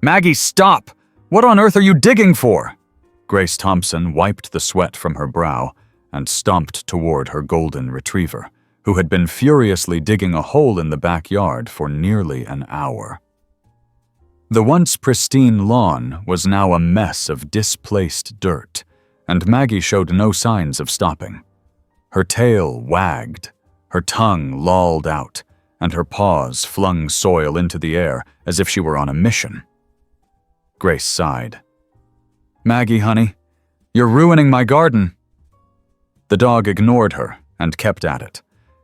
Maggie, stop! What on earth are you digging for? Grace Thompson wiped the sweat from her brow and stomped toward her golden retriever, who had been furiously digging a hole in the backyard for nearly an hour. The once pristine lawn was now a mess of displaced dirt, and Maggie showed no signs of stopping. Her tail wagged, her tongue lolled out, and her paws flung soil into the air as if she were on a mission. Grace sighed. Maggie, honey, you're ruining my garden. The dog ignored her and kept at it.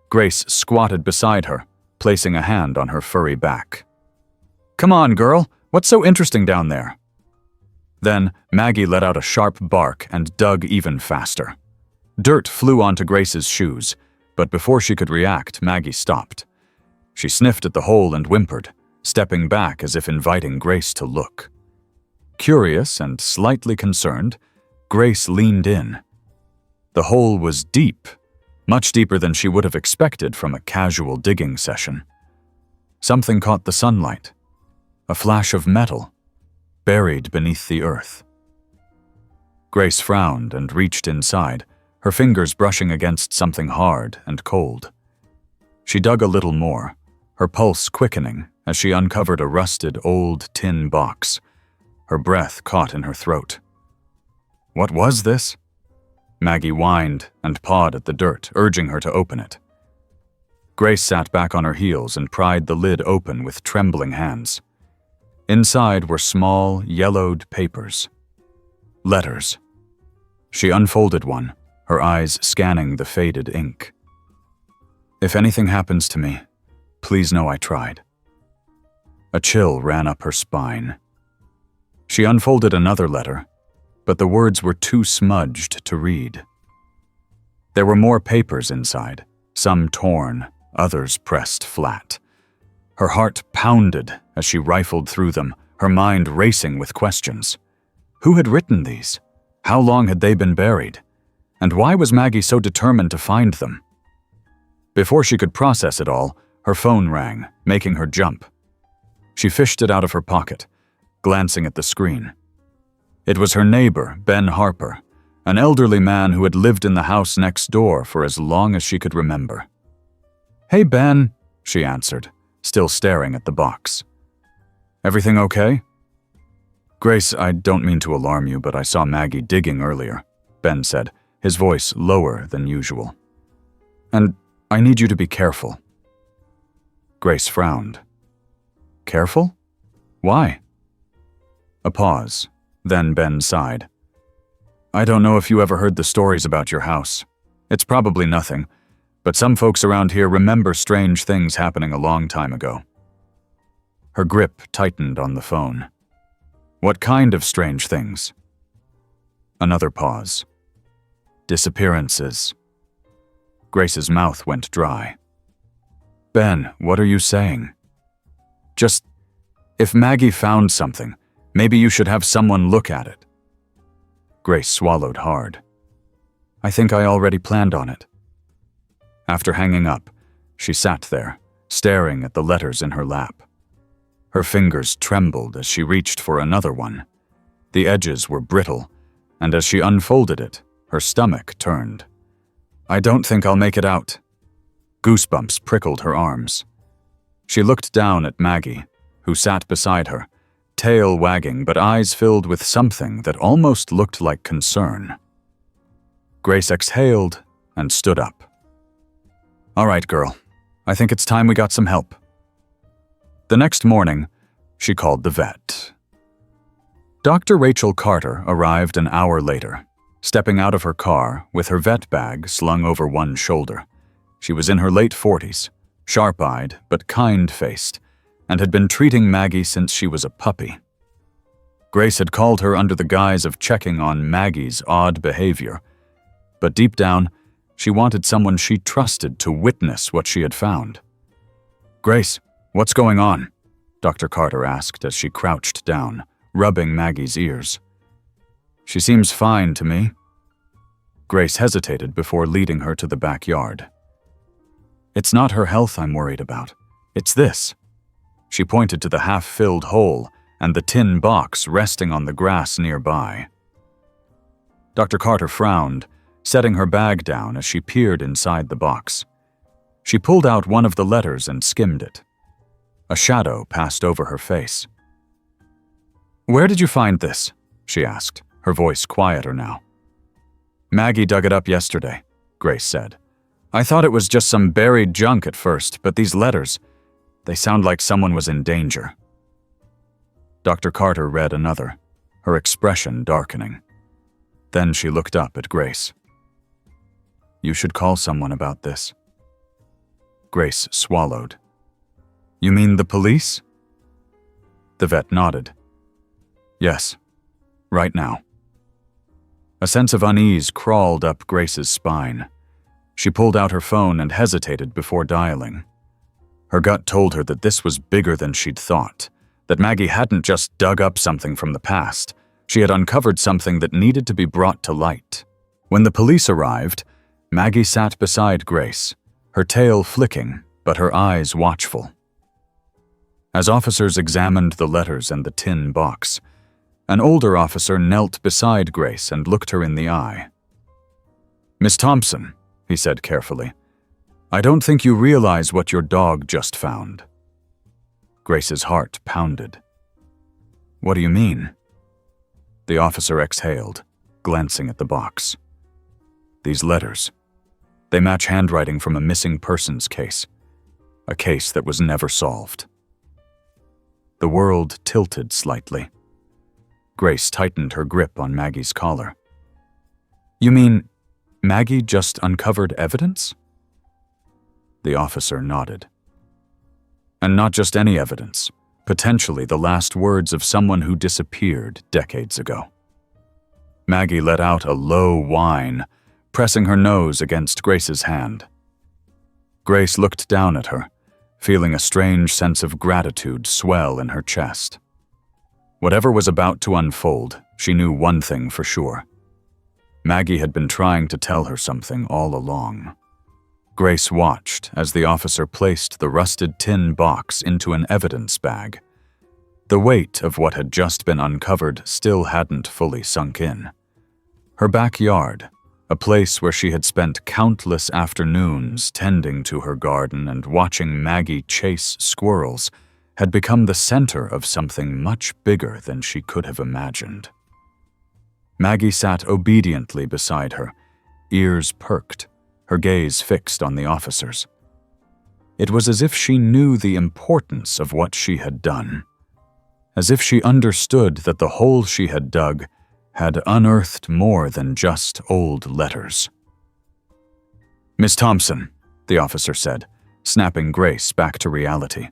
Grace squatted beside her, placing a hand on her furry back. Come on, girl, what's so interesting down there? Then Maggie let out a sharp bark and dug even faster. Dirt flew onto Grace's shoes, but before she could react, Maggie stopped. She sniffed at the hole and whimpered, stepping back as if inviting Grace to look. Curious and slightly concerned, Grace leaned in. The hole was deep, much deeper than she would have expected from a casual digging session. Something caught the sunlight, a flash of metal, buried beneath the earth. Grace frowned and reached inside, her fingers brushing against something hard and cold. She dug a little more, her pulse quickening as she uncovered a rusted old tin box. Her breath caught in her throat. What was this? Maggie whined and pawed at the dirt, urging her to open it. Grace sat back on her heels and pried the lid open with trembling hands. Inside were small, yellowed papers. Letters. She unfolded one, her eyes scanning the faded ink. If anything happens to me, please know I tried. A chill ran up her spine. She unfolded another letter, but the words were too smudged to read. There were more papers inside, some torn, others pressed flat. Her heart pounded as she rifled through them, her mind racing with questions. Who had written these? How long had they been buried? And why was Maggie so determined to find them? Before she could process it all, her phone rang, making her jump. She fished it out of her pocket, glancing at the screen. It was her neighbor, Ben Harper, an elderly man who had lived in the house next door for as long as she could remember. Hey, Ben, she answered, still staring at the box. Everything okay? Grace, I don't mean to alarm you, but I saw Maggie digging earlier, Ben said, his voice lower than usual. And I need you to be careful. Grace frowned. Careful? Why? A pause. Then Ben sighed. I don't know if you ever heard the stories about your house. It's probably nothing, but some folks around here remember strange things happening a long time ago. Her grip tightened on the phone. What kind of strange things? Another pause. Disappearances. Grace's mouth went dry. Ben, what are you saying? Just, if Maggie found something, maybe you should have someone look at it. Grace swallowed hard. I think I already planned on it. After hanging up, she sat there, staring at the letters in her lap. Her fingers trembled as she reached for another one. The edges were brittle, and as she unfolded it, her stomach turned. I don't think I'll make it out. Goosebumps prickled her arms. She looked down at Maggie, who sat beside her, tail wagging but eyes filled with something that almost looked like concern. Grace exhaled and stood up. All right, girl. I think it's time we got some help. The next morning, she called the vet. Dr. Rachel Carter arrived an hour later, stepping out of her car with her vet bag slung over one shoulder. She was in her late 40s, sharp-eyed but kind-faced, and had been treating Maggie since she was a puppy. Grace had called her under the guise of checking on Maggie's odd behavior, but deep down, she wanted someone she trusted to witness what she had found. Grace, what's going on? Dr. Carter asked as she crouched down, rubbing Maggie's ears. She seems fine to me. Grace hesitated before leading her to the backyard. It's not her health I'm worried about. It's this. She pointed to the half-filled hole and the tin box resting on the grass nearby. Dr. Carter frowned, setting her bag down as she peered inside the box. She pulled out one of the letters and skimmed it. A shadow passed over her face. "Where did you find this?" she asked, her voice quieter now. "Maggie dug it up yesterday," Grace said. "I thought it was just some buried junk at first, but these letters, they sound like someone was in danger." Dr. Carter read another, her expression darkening. Then she looked up at Grace. "You should call someone about this." Grace swallowed. "You mean the police?" The vet nodded. "Yes, right now." A sense of unease crawled up Grace's spine. She pulled out her phone and hesitated before dialing. Her gut told her that this was bigger than she'd thought, that Maggie hadn't just dug up something from the past. She had uncovered something that needed to be brought to light. When the police arrived, Maggie sat beside Grace, her tail flicking, but her eyes watchful. As officers examined the letters and the tin box, an older officer knelt beside Grace and looked her in the eye. "Miss Thompson," he said carefully, "I don't think you realize what your dog just found." Grace's heart pounded. "What do you mean?" The officer exhaled, glancing at the box. "These letters, they match handwriting from a missing persons case, a case that was never solved." The world tilted slightly. Grace tightened her grip on Maggie's collar. "You mean Maggie just uncovered evidence?" The officer nodded. "And not just any evidence, potentially the last words of someone who disappeared decades ago." Maggie let out a low whine, pressing her nose against Grace's hand. Grace looked down at her, feeling a strange sense of gratitude swell in her chest. Whatever was about to unfold, she knew one thing for sure. Maggie had been trying to tell her something all along. Grace watched as the officer placed the rusted tin box into an evidence bag. The weight of what had just been uncovered still hadn't fully sunk in. Her backyard, a place where she had spent countless afternoons tending to her garden and watching Maggie chase squirrels, had become the center of something much bigger than she could have imagined. Maggie sat obediently beside her, ears perked, her gaze fixed on the officers. It was as if she knew the importance of what she had done, as if she understood that the hole she had dug had unearthed more than just old letters. "Miss Thompson," the officer said, snapping Grace back to reality.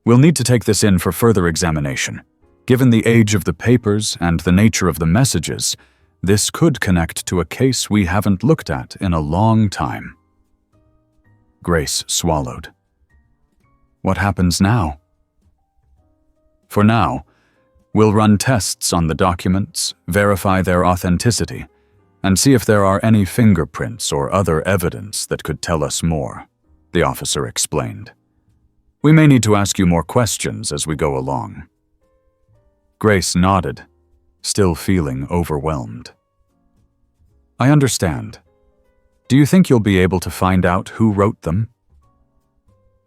"We'll need to take this in for further examination. Given the age of the papers and the nature of the messages, this could connect to a case we haven't looked at in a long time." Grace swallowed. "What happens now?" "For now, we'll run tests on the documents, verify their authenticity, and see if there are any fingerprints or other evidence that could tell us more," the officer explained. "We may need to ask you more questions as we go along." Grace nodded, still feeling overwhelmed. "I understand. Do you think you'll be able to find out who wrote them?"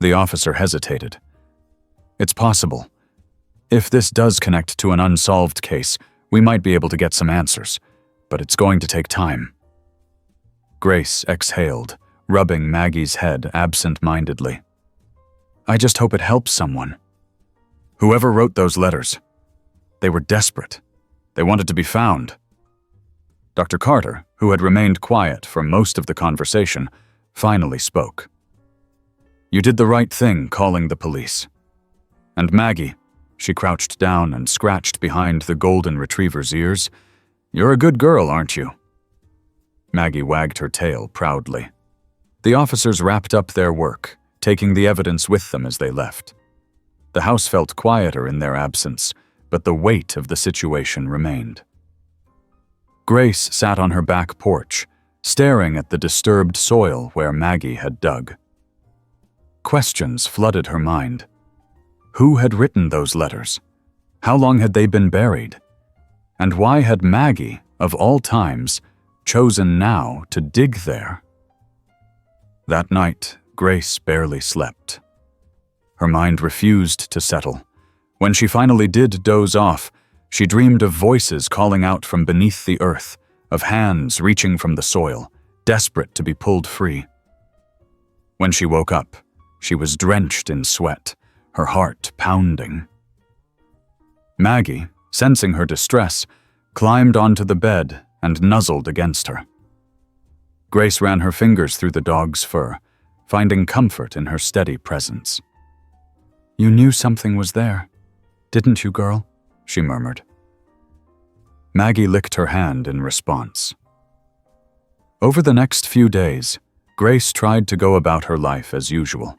The officer hesitated. "It's possible. If this does connect to an unsolved case, we might be able to get some answers, but it's going to take time." Grace exhaled, rubbing Maggie's head absent-mindedly. "I just hope it helps someone. Whoever wrote those letters, they were desperate. They wanted to be found." Dr. Carter, who had remained quiet for most of the conversation, finally spoke. "You did the right thing calling the police. And Maggie," she crouched down and scratched behind the golden retriever's ears, "you're a good girl, aren't you?" Maggie wagged her tail proudly. The officers wrapped up their work, taking the evidence with them as they left. The house felt quieter in their absence, but the weight of the situation remained. Grace sat on her back porch, staring at the disturbed soil where Maggie had dug. Questions flooded her mind. Who had written those letters? How long had they been buried? And why had Maggie, of all times, chosen now to dig there? That night, Grace barely slept. Her mind refused to settle. When she finally did doze off, she dreamed of voices calling out from beneath the earth, of hands reaching from the soil, desperate to be pulled free. When she woke up, she was drenched in sweat, her heart pounding. Maggie, sensing her distress, climbed onto the bed and nuzzled against her. Grace ran her fingers through the dog's fur, finding comfort in her steady presence. "You knew something was there, didn't you, girl?" she murmured. Maggie licked her hand in response. Over the next few days, Grace tried to go about her life as usual,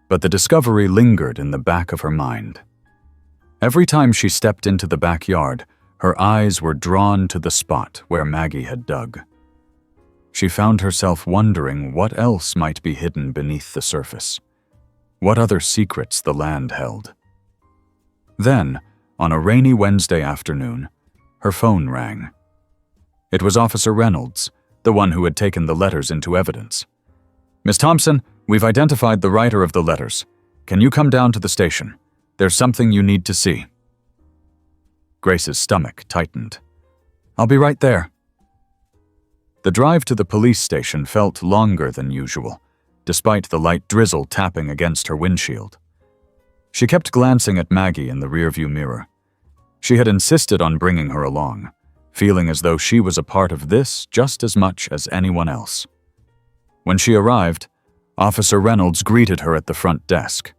but the discovery lingered in the back of her mind. Every time she stepped into the backyard, her eyes were drawn to the spot where Maggie had dug. She found herself wondering what else might be hidden beneath the surface, what other secrets the land held. Then, on a rainy Wednesday afternoon, her phone rang. It was Officer Reynolds, the one who had taken the letters into evidence. "Miss Thompson, we've identified the writer of the letters. Can you come down to the station? There's something you need to see." Grace's stomach tightened. "I'll be right there." The drive to the police station felt longer than usual, despite the light drizzle tapping against her windshield. She kept glancing at Maggie in the rearview mirror. She had insisted on bringing her along, feeling as though she was a part of this just as much as anyone else. When she arrived, Officer Reynolds greeted her at the front desk.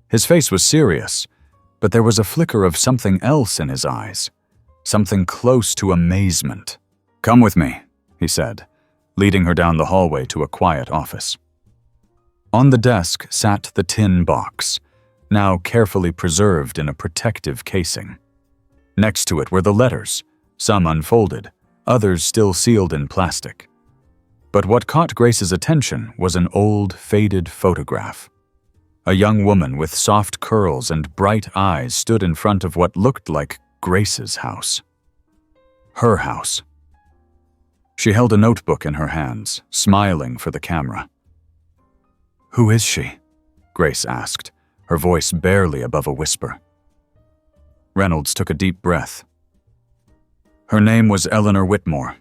His face was serious, but there was a flicker of something else in his eyes, something close to amazement. "Come with me," he said, leading her down the hallway to a quiet office. On the desk sat the tin box, now carefully preserved in a protective casing. Next to it were the letters, some unfolded, others still sealed in plastic. But what caught Grace's attention was an old, faded photograph. A young woman with soft curls and bright eyes stood in front of what looked like Grace's house. Her house. She held a notebook in her hands, smiling for the camera. "Who is she?" Grace asked, her voice barely above a whisper. Reynolds took a deep breath. "Her name was Eleanor Whitmore.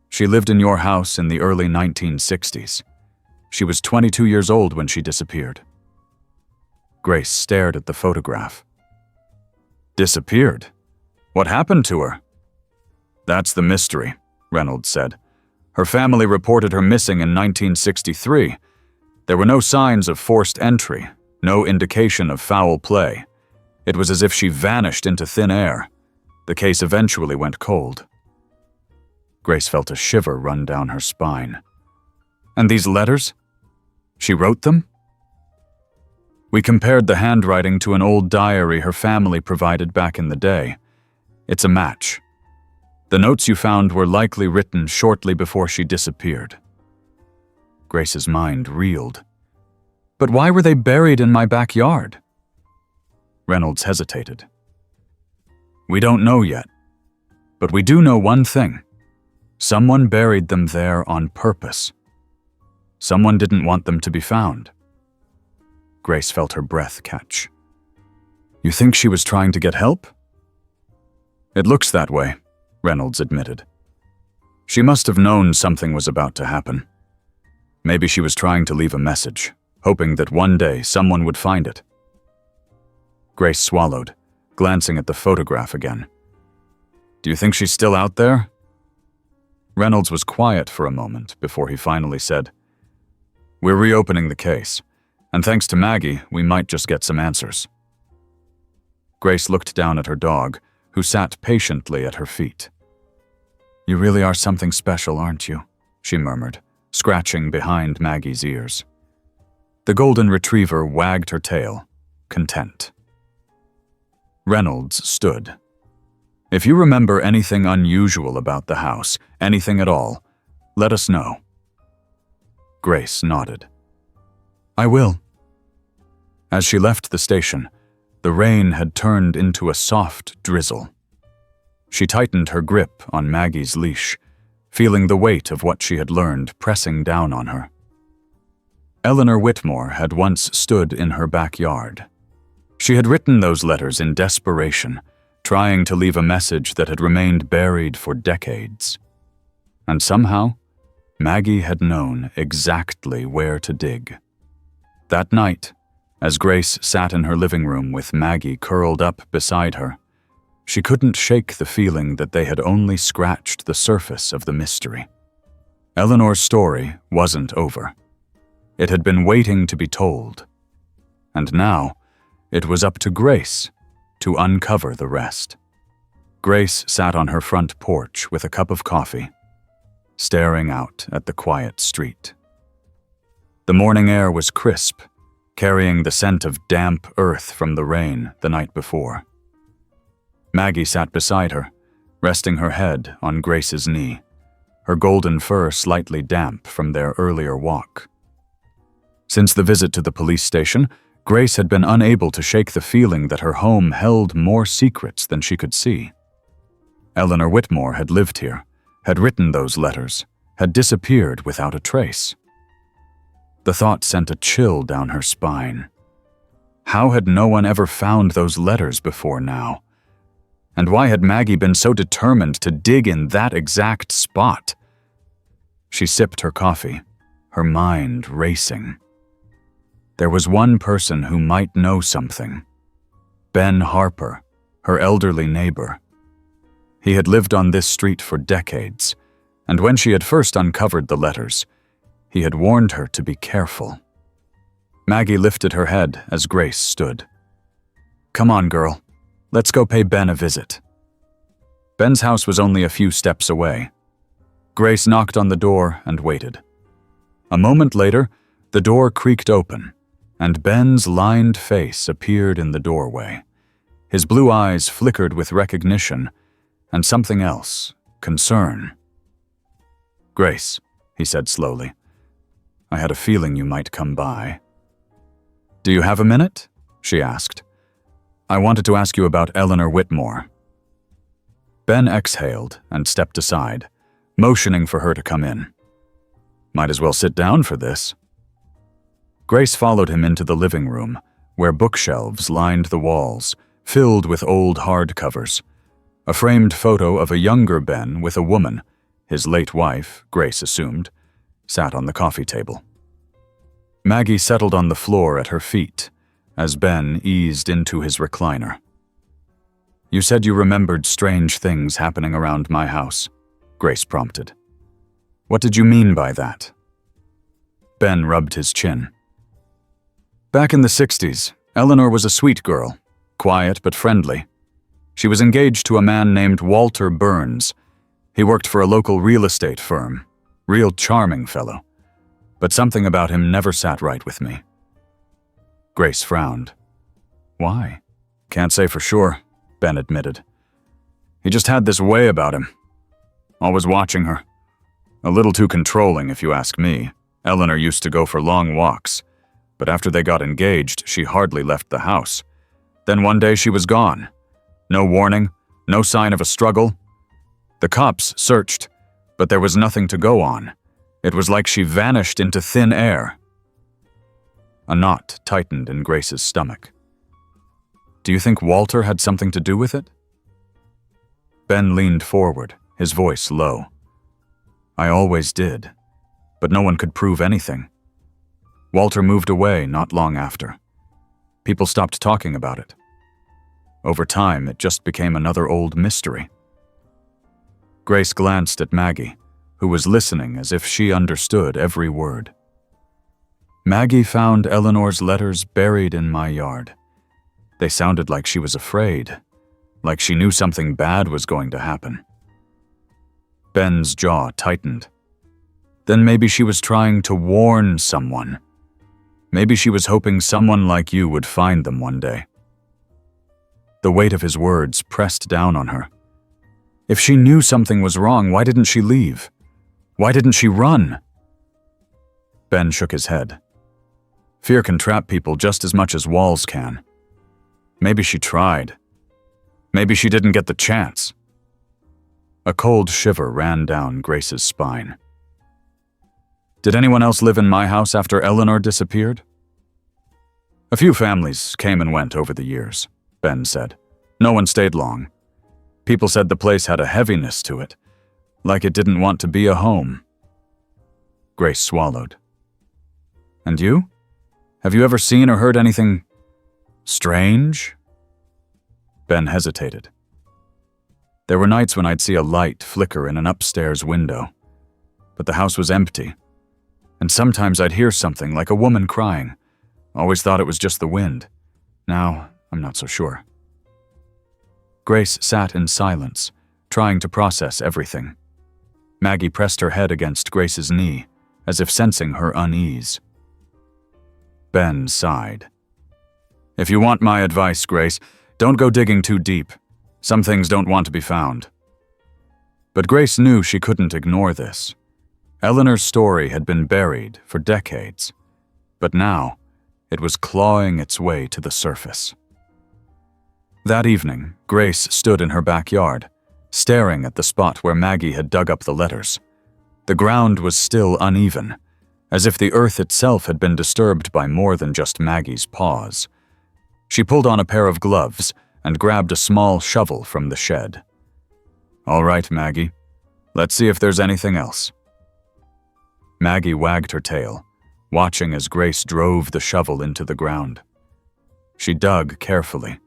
She lived in your house in the early 1960s. She was 22 years old when she disappeared." Grace stared at the photograph. "Disappeared? What happened to her?" "That's the mystery," Reynolds said. "Her family reported her missing in 1963. There were no signs of forced entry, no indication of foul play. It was as if she vanished into thin air. The case eventually went cold." Grace felt a shiver run down her spine. "And these letters? She wrote them?" "We compared the handwriting to an old diary her family provided back in the day. It's a match. The notes you found were likely written shortly before she disappeared." Grace's mind reeled. "But why were they buried in my backyard?" Reynolds hesitated. "We don't know yet, but we do know one thing. Someone buried them there on purpose. Someone didn't want them to be found." Grace felt her breath catch. "You think she was trying to get help?" "It looks that way," Reynolds admitted. "She must have known something was about to happen. Maybe she was trying to leave a message, hoping that one day someone would find it." Grace swallowed, glancing at the photograph again. "Do you think she's still out there?" Reynolds was quiet for a moment before he finally said, "We're reopening the case, and thanks to Maggie, we might just get some answers." Grace looked down at her dog, who sat patiently at her feet. "You really are something special, aren't you?" she murmured, scratching behind Maggie's ears. The golden retriever wagged her tail, content. Reynolds stood. "If you remember anything unusual about the house, anything at all, let us know." Grace nodded. "I will." As she left the station, The rain had turned into a soft drizzle. She tightened her grip on Maggie's leash, feeling the weight of what she had learned pressing down on her. Eleanor Whitmore had once stood in her backyard. She had written those letters in desperation, trying to leave a message that had remained buried for decades. And somehow, Maggie had known exactly where to dig. That night, as Grace sat in her living room with Maggie curled up beside her, she couldn't shake the feeling that they had only scratched the surface of the mystery. Eleanor's story wasn't over. It had been waiting to be told. And now, it was up to Grace to uncover the rest. Grace sat on her front porch with a cup of coffee, staring out at the quiet street. The morning air was crisp, carrying the scent of damp earth from the rain the night before. Maggie sat beside her, resting her head on Grace's knee, her golden fur slightly damp from their earlier walk. Since the visit to the police station, Grace had been unable to shake the feeling that her home held more secrets than she could see. Eleanor Whitmore had lived here, had written those letters, had disappeared without a trace. The thought sent a chill down her spine. How had no one ever found those letters before now? And why had Maggie been so determined to dig in that exact spot? She sipped her coffee, her mind racing. There was one person who might know something. Ben Harper, her elderly neighbor. He had lived on this street for decades, and when she had first uncovered the letters, he had warned her to be careful. Maggie lifted her head as Grace stood. "Come on, girl. Let's go pay Ben a visit." Ben's house was only a few steps away. Grace knocked on the door and waited. A moment later, the door creaked open, and Ben's lined face appeared in the doorway. His blue eyes flickered with recognition and something else, concern. "Grace," he said slowly, "I had a feeling you might come by." "Do you have a minute?" she asked. "I wanted to ask you about Eleanor Whitmore." Ben exhaled and stepped aside, motioning for her to come in. "Might as well sit down for this." Grace followed him into the living room, where bookshelves lined the walls, filled with old hardcovers. A framed photo of a younger Ben with a woman, his late wife, Grace assumed, sat on the coffee table. Maggie settled on the floor at her feet as Ben eased into his recliner. "You said you remembered strange things happening around my house," Grace prompted. "What did you mean by that?" Ben rubbed his chin. "Back in the 60s, Eleanor was a sweet girl, quiet but friendly. She was engaged to a man named Walter Burns. He worked for a local real estate firm. Real charming fellow. But something about him never sat right with me." Grace frowned. "Why?" "Can't say for sure," Ben admitted. "He just had this way about him. Always watching her. A little too controlling, if you ask me. Eleanor used to go for long walks, but after they got engaged, she hardly left the house. Then one day she was gone. No warning, no sign of a struggle. The cops searched, but there was nothing to go on. It was like she vanished into thin air." A knot tightened in Grace's stomach. "Do you think Walter had something to do with it?" Ben leaned forward, his voice low. "I always did, but no one could prove anything. Walter moved away not long after. People stopped talking about it. Over time, it just became another old mystery." Grace glanced at Maggie, who was listening as if she understood every word. "Maggie found Eleanor's letters buried in my yard. They sounded like she was afraid, like she knew something bad was going to happen." Ben's jaw tightened. "Then maybe she was trying to warn someone. Maybe she was hoping someone like you would find them one day." The weight of his words pressed down on her. If she knew something was wrong, why didn't she leave? Why didn't she run? Ben shook his head. "Fear can trap people just as much as walls can. Maybe she tried. Maybe she didn't get the chance. A cold shiver ran down Grace's spine. Did anyone else live in my house after Eleanor disappeared? A few families came and went over the years, Ben said. No one stayed long. People said the place had a heaviness to it, like it didn't want to be a home. Grace swallowed. And you? Have you ever seen or heard anything strange? Ben hesitated. There were nights when I'd see a light flicker in an upstairs window, but the house was empty. And sometimes I'd hear something like a woman crying. Always thought it was just the wind. Now, I'm not so sure. Grace sat in silence, trying to process everything. Maggie pressed her head against Grace's knee, as if sensing her unease. Ben sighed. If you want my advice, Grace, don't go digging too deep. Some things don't want to be found. But Grace knew she couldn't ignore this. Eleanor's story had been buried for decades, but now it was clawing its way to the surface. That evening, Grace stood in her backyard, staring at the spot where Maggie had dug up the letters. The ground was still uneven, as if the earth itself had been disturbed by more than just Maggie's paws. She pulled on a pair of gloves and grabbed a small shovel from the shed. All right, Maggie, let's see if there's anything else. Maggie wagged her tail, watching as Grace drove the shovel into the ground. She dug carefully,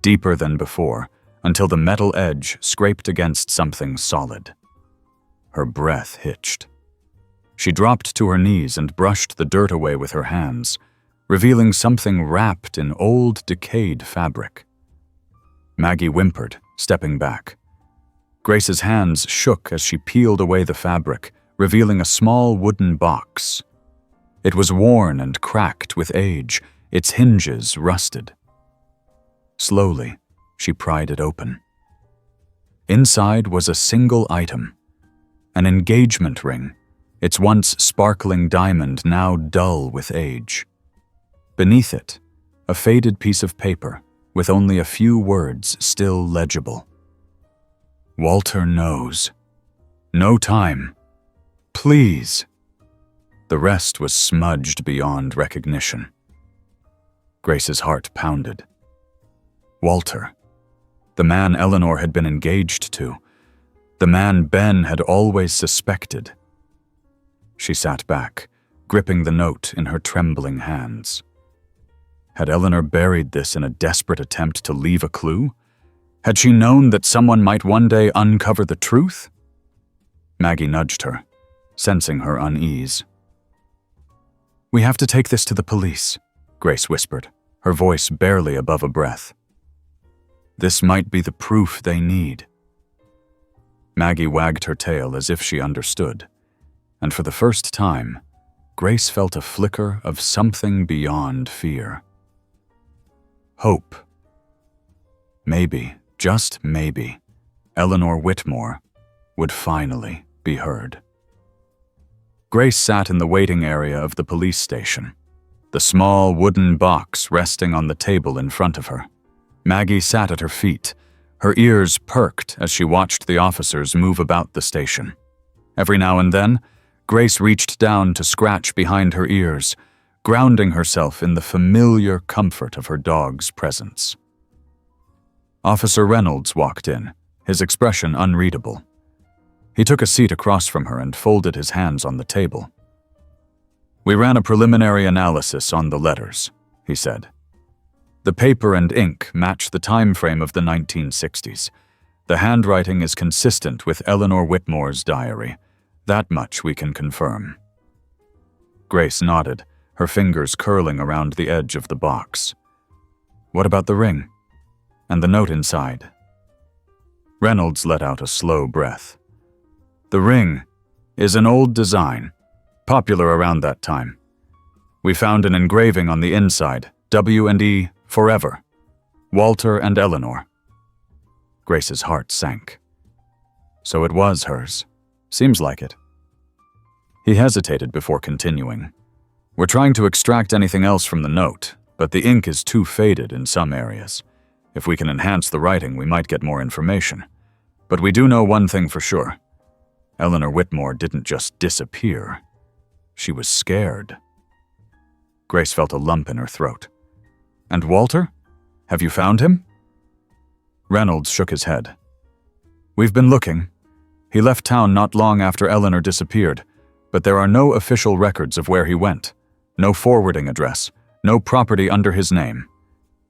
deeper than before, until the metal edge scraped against something solid. Her breath hitched. She dropped to her knees and brushed the dirt away with her hands, revealing something wrapped in old, decayed fabric. Maggie whimpered, stepping back. Grace's hands shook as she peeled away the fabric, revealing a small wooden box. It was worn and cracked with age, its hinges rusted. Slowly, she pried it open. Inside was a single item, an engagement ring, its once sparkling diamond now dull with age. Beneath it, a faded piece of paper with only a few words still legible. Walter knows. No time. Please. The rest was smudged beyond recognition. Grace's heart pounded. Walter. The man Eleanor had been engaged to. The man Ben had always suspected. She sat back, gripping the note in her trembling hands. Had Eleanor buried this in a desperate attempt to leave a clue? Had she known that someone might one day uncover the truth? Maggie nudged her, sensing her unease. We have to take this to the police, Grace whispered, her voice barely above a breath. This might be the proof they need. Maggie wagged her tail as if she understood, and for the first time, Grace felt a flicker of something beyond fear. Hope. Maybe, just maybe, Eleanor Whitmore would finally be heard. Grace sat in the waiting area of the police station, the small wooden box resting on the table in front of her. Maggie sat at her feet, her ears perked as she watched the officers move about the station. Every now and then, Grace reached down to scratch behind her ears, grounding herself in the familiar comfort of her dog's presence. Officer Reynolds walked in, his expression unreadable. He took a seat across from her and folded his hands on the table. We ran a preliminary analysis on the letters, he said. The paper and ink match the time frame of the 1960s. The handwriting is consistent with Eleanor Whitmore's diary. That much we can confirm. Grace nodded, her fingers curling around the edge of the box. What about the ring? And the note inside? Reynolds let out a slow breath. The ring is an old design, popular around that time. We found an engraving on the inside, W&E Forever, Walter and Eleanor. Grace's heart sank. So it was hers. Seems like it. He hesitated before continuing. We're trying to extract anything else from the note, but the ink is too faded in some areas. If we can enhance the writing, we might get more information. But we do know one thing for sure. Eleanor Whitmore didn't just disappear. She was scared. Grace felt a lump in her throat. And Walter? Have you found him? Reynolds shook his head. We've been looking. He left town not long after Eleanor disappeared, but there are no official records of where he went. No forwarding address. No property under his name.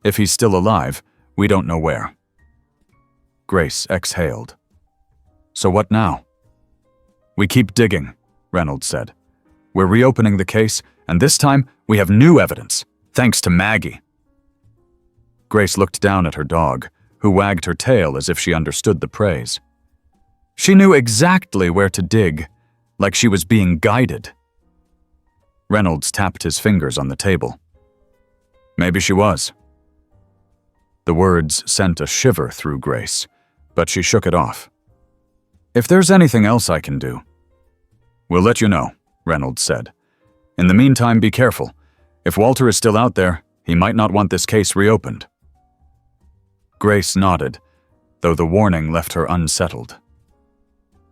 If he's still alive, we don't know where. Grace exhaled. So what now? We keep digging, Reynolds said. We're reopening the case, and this time we have new evidence, thanks to Maggie. Grace looked down at her dog, who wagged her tail as if she understood the praise. She knew exactly where to dig, like she was being guided. Reynolds tapped his fingers on the table. Maybe she was. The words sent a shiver through Grace, but she shook it off. If there's anything else I can do, we'll let you know, Reynolds said. In the meantime, be careful. If Walter is still out there, he might not want this case reopened. Grace nodded, though the warning left her unsettled.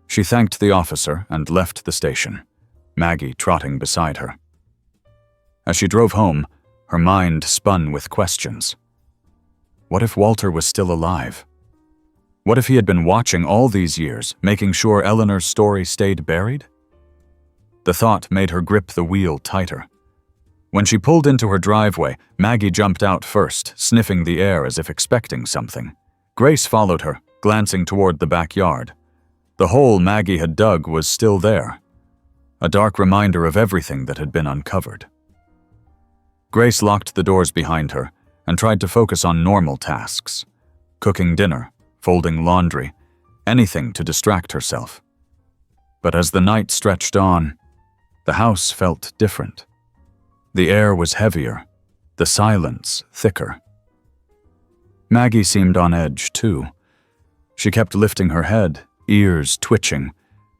She thanked the officer and left the station, Maggie trotting beside her. As she drove home, her mind spun with questions. What if Walter was still alive? What if he had been watching all these years, making sure Eleanor's story stayed buried? The thought made her grip the wheel tighter. When she pulled into her driveway, Maggie jumped out first, sniffing the air as if expecting something. Grace followed her, glancing toward the backyard. The hole Maggie had dug was still there, a dark reminder of everything that had been uncovered. Grace locked the doors behind her and tried to focus on normal tasks, cooking dinner, folding laundry, anything to distract herself. But as the night stretched on, the house felt different. The air was heavier, the silence thicker. Maggie seemed on edge, too. She kept lifting her head, ears twitching,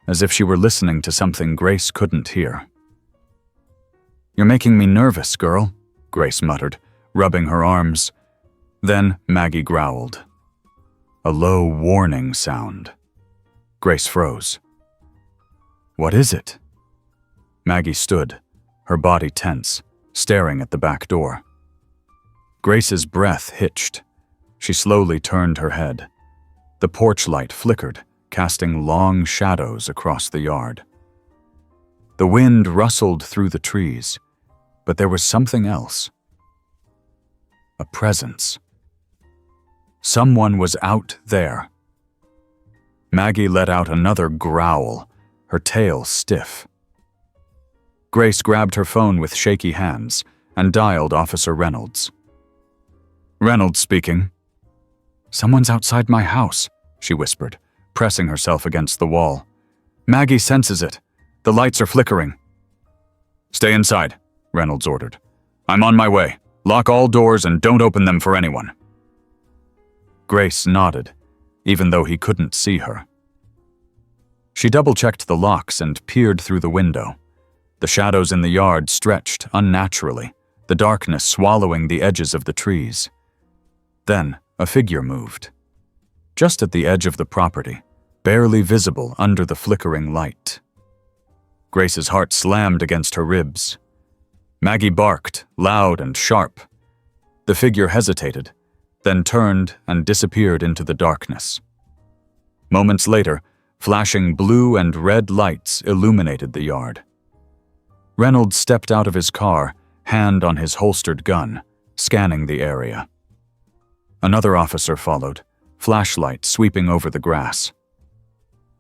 as if she were listening to something Grace couldn't hear. You're making me nervous, girl, Grace muttered, rubbing her arms. Then Maggie growled. A low warning sound. Grace froze. What is it? Maggie stood, her body tense, staring at the back door. Grace's breath hitched. She slowly turned her head. The porch light flickered, casting long shadows across the yard. The wind rustled through the trees, but there was something else. A presence. Someone was out there. Maggie let out another growl, her tail stiff. Grace grabbed her phone with shaky hands and dialed Officer Reynolds. Reynolds speaking. Someone's outside my house, she whispered, pressing herself against the wall. Maggie senses it. The lights are flickering. Stay inside, Reynolds ordered. I'm on my way. Lock all doors and don't open them for anyone. Grace nodded, even though he couldn't see her. She double-checked the locks and peered through the window. The shadows in the yard stretched unnaturally, the darkness swallowing the edges of the trees. Then a figure moved. Just at the edge of the property, barely visible under the flickering light. Grace's heart slammed against her ribs. Maggie barked, loud and sharp. The figure hesitated, then turned and disappeared into the darkness. Moments later, flashing blue and red lights illuminated the yard. Reynolds stepped out of his car, hand on his holstered gun, scanning the area. Another officer followed, flashlight sweeping over the grass.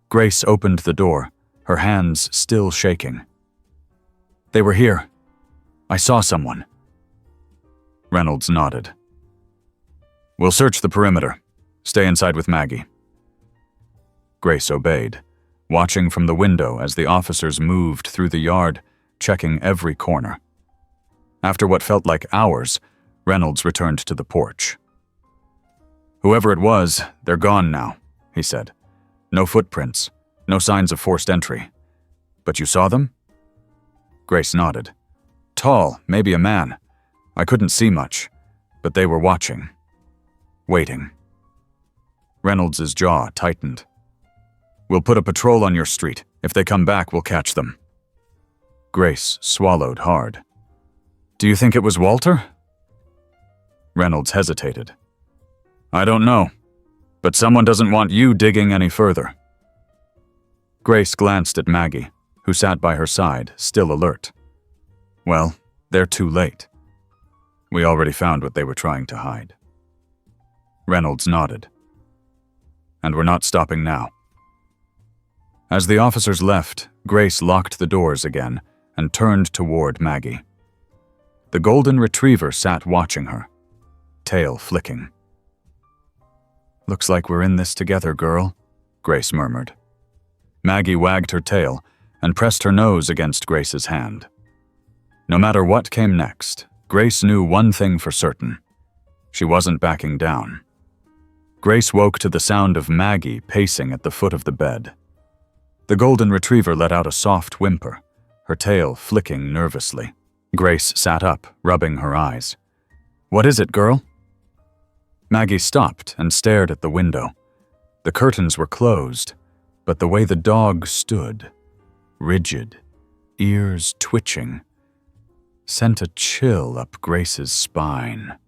Grace opened the door, her hands still shaking. They were here. I saw someone. Reynolds nodded. We'll search the perimeter. Stay inside with Maggie. Grace obeyed, watching from the window as the officers moved through the yard, checking every corner. After what felt like hours, Reynolds returned to the porch. Whoever it was, they're gone now, he said. No footprints, no signs of forced entry. But you saw them? Grace nodded. Tall, maybe a man. I couldn't see much, but they were watching. Waiting. Reynolds's jaw tightened. We'll put a patrol on your street. If they come back, we'll catch them. Grace swallowed hard. Do you think it was Walter? Reynolds hesitated. I don't know, but someone doesn't want you digging any further. Grace glanced at Maggie, who sat by her side, still alert. Well, they're too late. We already found what they were trying to hide. Reynolds nodded. And we're not stopping now. As the officers left, Grace locked the doors again and turned toward Maggie. The golden retriever sat watching her, tail flicking. Looks like we're in this together, girl, Grace murmured. Maggie wagged her tail and pressed her nose against Grace's hand. No matter what came next, Grace knew one thing for certain. She wasn't backing down. Grace woke to the sound of Maggie pacing at the foot of the bed. The golden retriever let out a soft whimper, her tail flicking nervously. Grace sat up, rubbing her eyes. What is it, girl? Maggie stopped and stared at the window. The curtains were closed, but the way the dog stood, rigid, ears twitching, sent a chill up Grace's spine.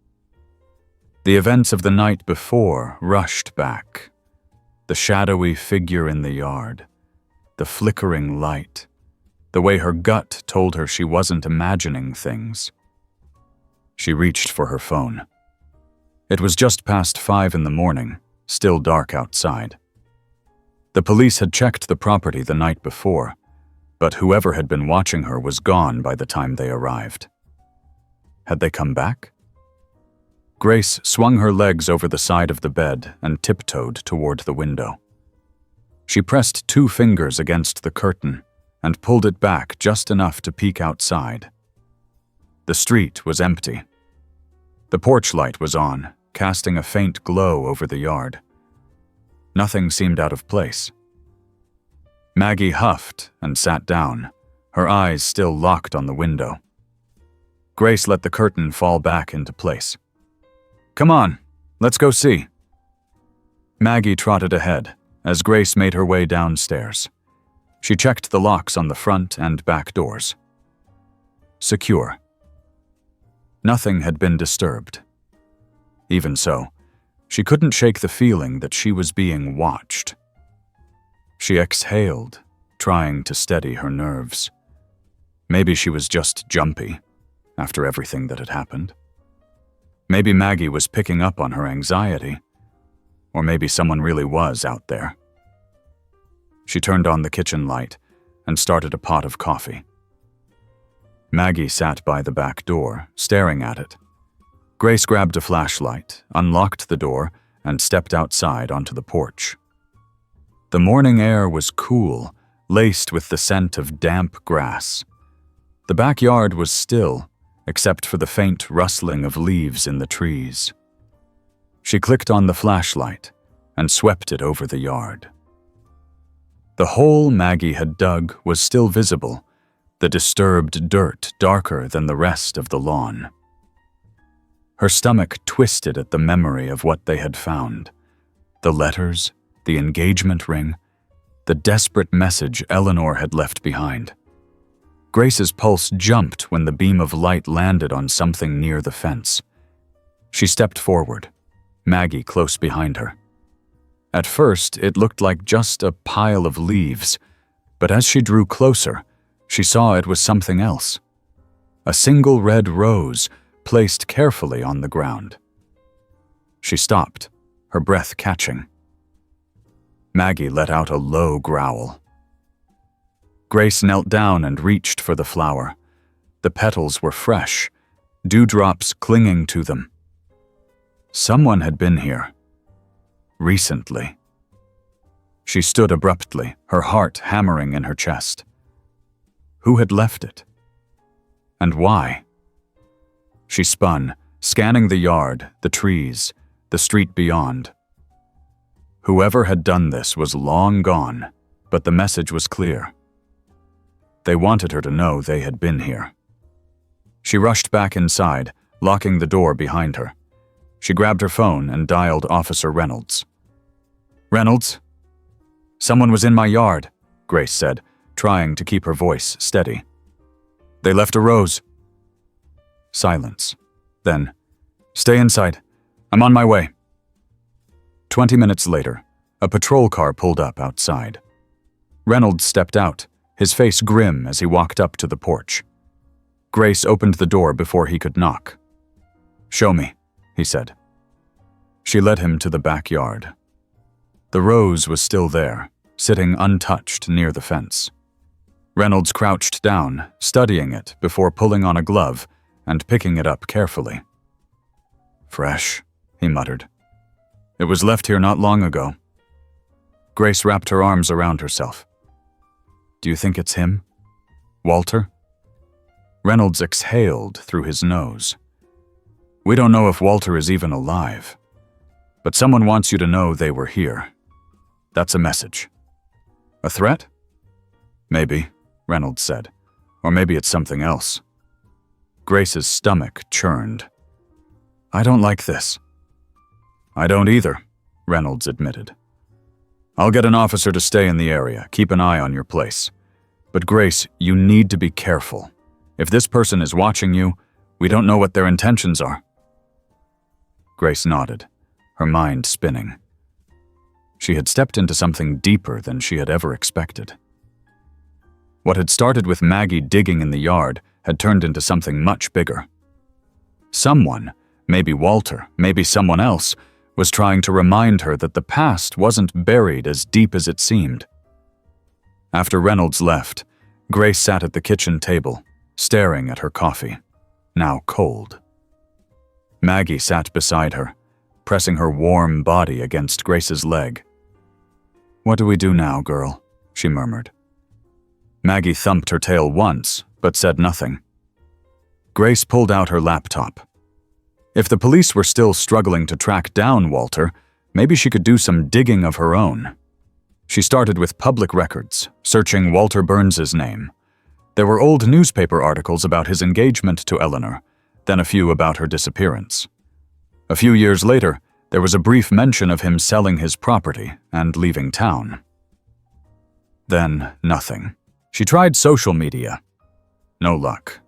The events of the night before rushed back. The shadowy figure in the yard, the flickering light, the way her gut told her she wasn't imagining things. She reached for her phone. It was just past 5 in the morning, still dark outside. The police had checked the property the night before, but whoever had been watching her was gone by the time they arrived. Had they come back? Grace swung her legs over the side of the bed and tiptoed toward the window. She pressed 2 fingers against the curtain and pulled it back just enough to peek outside. The street was empty. The porch light was on, casting a faint glow over the yard. Nothing seemed out of place. Maggie huffed and sat down, her eyes still locked on the window. Grace let the curtain fall back into place. Come on, let's go see. Maggie trotted ahead as Grace made her way downstairs. She checked the locks on the front and back doors. Secure. Nothing had been disturbed. Even so, she couldn't shake the feeling that she was being watched. She exhaled, trying to steady her nerves. Maybe she was just jumpy, after everything that had happened. Maybe Maggie was picking up on her anxiety, or maybe someone really was out there. She turned on the kitchen light and started a pot of coffee. Maggie sat by the back door, staring at it. Grace grabbed a flashlight, unlocked the door, and stepped outside onto the porch. The morning air was cool, laced with the scent of damp grass. The backyard was still, except for the faint rustling of leaves in the trees. She clicked on the flashlight and swept it over the yard. The hole Maggie had dug was still visible, the disturbed dirt darker than the rest of the lawn. Her stomach twisted at the memory of what they had found. The letters, the engagement ring, the desperate message Eleanor had left behind. Grace's pulse jumped when the beam of light landed on something near the fence. She stepped forward, Maggie close behind her. At first, it looked like just a pile of leaves, but as she drew closer, she saw it was something else. A single red rose placed carefully on the ground. She stopped, her breath catching. Maggie let out a low growl. Grace knelt down and reached for the flower. The petals were fresh, dewdrops clinging to them. Someone had been here. Recently. She stood abruptly, her heart hammering in her chest. Who had left it? And why? She spun, scanning the yard, the trees, the street beyond. Whoever had done this was long gone, but the message was clear. They wanted her to know they had been here. She rushed back inside, locking the door behind her. She grabbed her phone and dialed Officer Reynolds. "Reynolds?" "Someone was in my yard," Grace said, trying to keep her voice steady. "They left a rose." Silence. Then, "Stay inside. I'm on my way." 20 minutes later, a patrol car pulled up outside. Reynolds stepped out, his face grim as he walked up to the porch. Grace opened the door before he could knock. "Show me," he said. She led him to the backyard. The rose was still there, sitting untouched near the fence. Reynolds crouched down, studying it before pulling on a glove and picking it up carefully. "Fresh," he muttered. "It was left here not long ago." Grace wrapped her arms around herself. "Do you think it's him? Walter?" Reynolds exhaled through his nose. "We don't know if Walter is even alive. But someone wants you to know they were here. That's a message." "A threat?" "Maybe," Reynolds said. "Or maybe it's something else." Grace's stomach churned. "I don't like this." "I don't either," Reynolds admitted. "I'll get an officer to stay in the area, keep an eye on your place. But Grace, you need to be careful. If this person is watching you, we don't know what their intentions are." Grace nodded, her mind spinning. She had stepped into something deeper than she had ever expected. What had started with Maggie digging in the yard had turned into something much bigger. Someone, maybe Walter, maybe someone else, was trying to remind her that the past wasn't buried as deep as it seemed. After Reynolds left, Grace sat at the kitchen table, staring at her coffee, now cold. Maggie sat beside her, pressing her warm body against Grace's leg. "What do we do now, girl?" she murmured. Maggie thumped her tail once, but said nothing. Grace pulled out her laptop. If the police were still struggling to track down Walter, maybe she could do some digging of her own. She started with public records, searching Walter Burns's name. There were old newspaper articles about his engagement to Eleanor, then a few about her disappearance. A few years later, there was a brief mention of him selling his property and leaving town. Then nothing. She tried social media. No luck.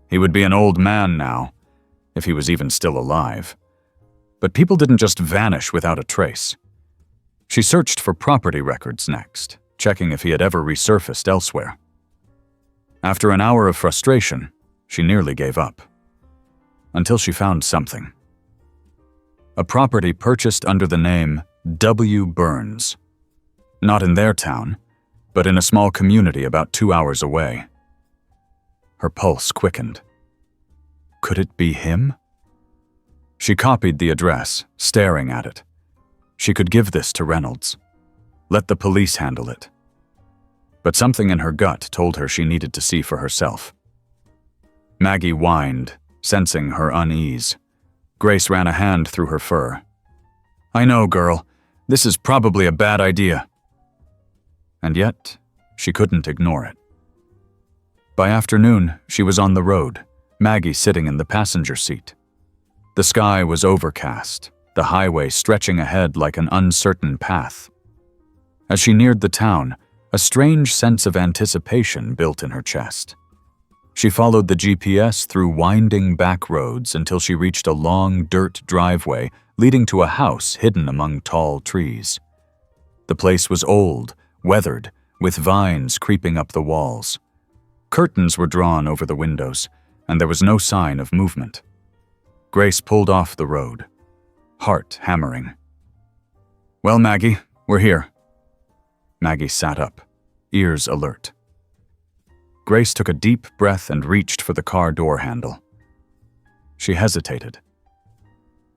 He would be an old man now, if he was even still alive. But people didn't just vanish without a trace. She searched for property records next, checking if he had ever resurfaced elsewhere. After an hour of frustration, she nearly gave up. Until she found something. A property purchased under the name W. Burns. Not in their town, but in a small community about 2 hours away. Her pulse quickened. Could it be him? She copied the address, staring at it. She could give this to Reynolds. Let the police handle it. But something in her gut told her she needed to see for herself. Maggie whined, sensing her unease. Grace ran a hand through her fur. "I know, girl. This is probably a bad idea." And yet, she couldn't ignore it. By afternoon, she was on the road, Maggie sitting in the passenger seat. The sky was overcast, the highway stretching ahead like an uncertain path. As she neared the town, a strange sense of anticipation built in her chest. She followed the GPS through winding back roads until she reached a long dirt driveway leading to a house hidden among tall trees. The place was old, weathered, with vines creeping up the walls. Curtains were drawn over the windows, and there was no sign of movement. Grace pulled off the road, heart hammering. "Well, Maggie, we're here." Maggie sat up, ears alert. Grace took a deep breath and reached for the car door handle. She hesitated.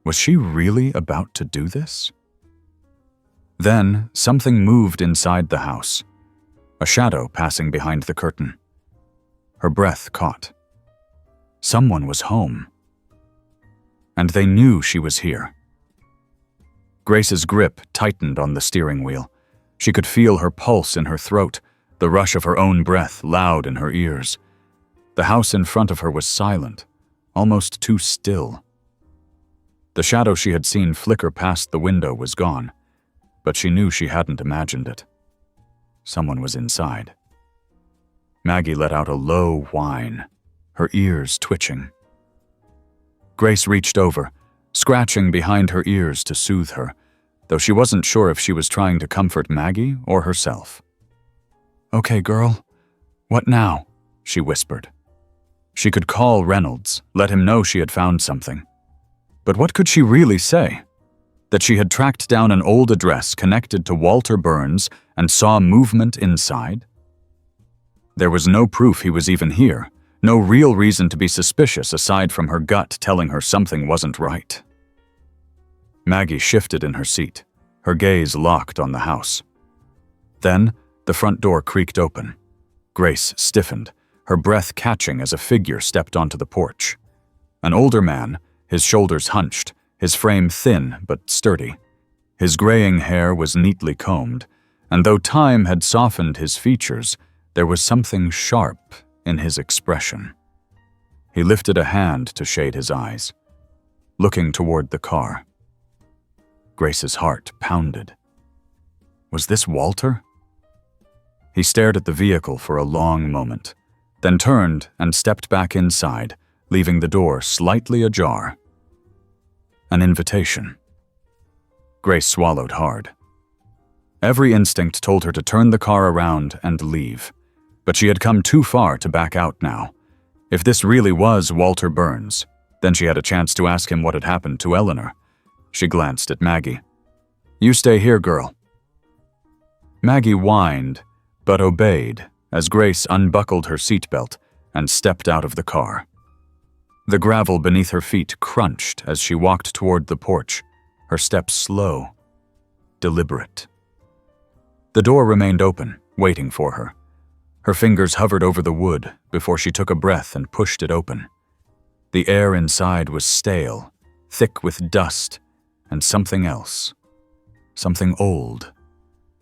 Was she really about to do this? Then, something moved inside the house, a shadow passing behind the curtain. Her breath caught. Someone was home. And they knew she was here. Grace's grip tightened on the steering wheel. She could feel her pulse in her throat, the rush of her own breath loud in her ears. The house in front of her was silent, almost too still. The shadow she had seen flicker past the window was gone, but she knew she hadn't imagined it. Someone was inside. Maggie let out a low whine, her ears twitching. Grace reached over, scratching behind her ears to soothe her, though she wasn't sure if she was trying to comfort Maggie or herself. "Okay, girl. What now?" she whispered. She could call Reynolds, let him know she had found something. But what could she really say? That she had tracked down an old address connected to Walter Burns and saw movement inside? There was no proof he was even here, no real reason to be suspicious aside from her gut telling her something wasn't right. Maggie shifted in her seat, her gaze locked on the house. Then, the front door creaked open. Grace stiffened, her breath catching as a figure stepped onto the porch. An older man, his shoulders hunched, his frame thin but sturdy. His graying hair was neatly combed, and though time had softened his features, there was something sharp in his expression. He lifted a hand to shade his eyes, looking toward the car. Grace's heart pounded. Was this Walter? He stared at the vehicle for a long moment, then turned and stepped back inside, leaving the door slightly ajar. An invitation. Grace swallowed hard. Every instinct told her to turn the car around and leave, but she had come too far to back out now. If this really was Walter Burns, then she had a chance to ask him what had happened to Eleanor. She glanced at Maggie. "You stay here, girl." Maggie whined, but obeyed as Grace unbuckled her seatbelt and stepped out of the car. The gravel beneath her feet crunched as she walked toward the porch, her steps slow, deliberate. The door remained open, waiting for her. Her fingers hovered over the wood before she took a breath and pushed it open. The air inside was stale, thick with dust, and something else. Something old,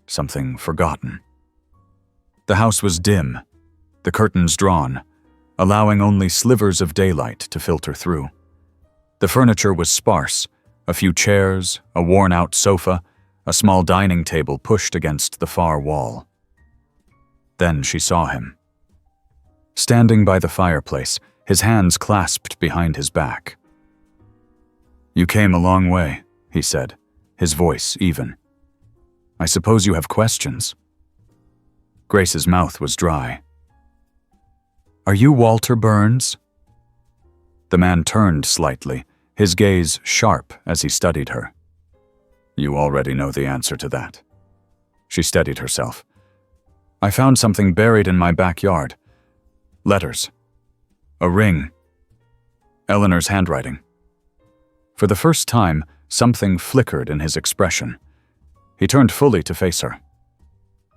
something forgotten. The house was dim, the curtains drawn, allowing only slivers of daylight to filter through. The furniture was sparse, a few chairs, a worn-out sofa, a small dining table pushed against the far wall. Then she saw him. Standing by the fireplace, his hands clasped behind his back. "You came a long way," he said, his voice even. "I suppose you have questions." Grace's mouth was dry. "Are you Walter Burns?" The man turned slightly, his gaze sharp as he studied her. "You already know the answer to that." She steadied herself. "I found something buried in my backyard. Letters. A ring. Eleanor's handwriting." For the first time, something flickered in his expression. He turned fully to face her.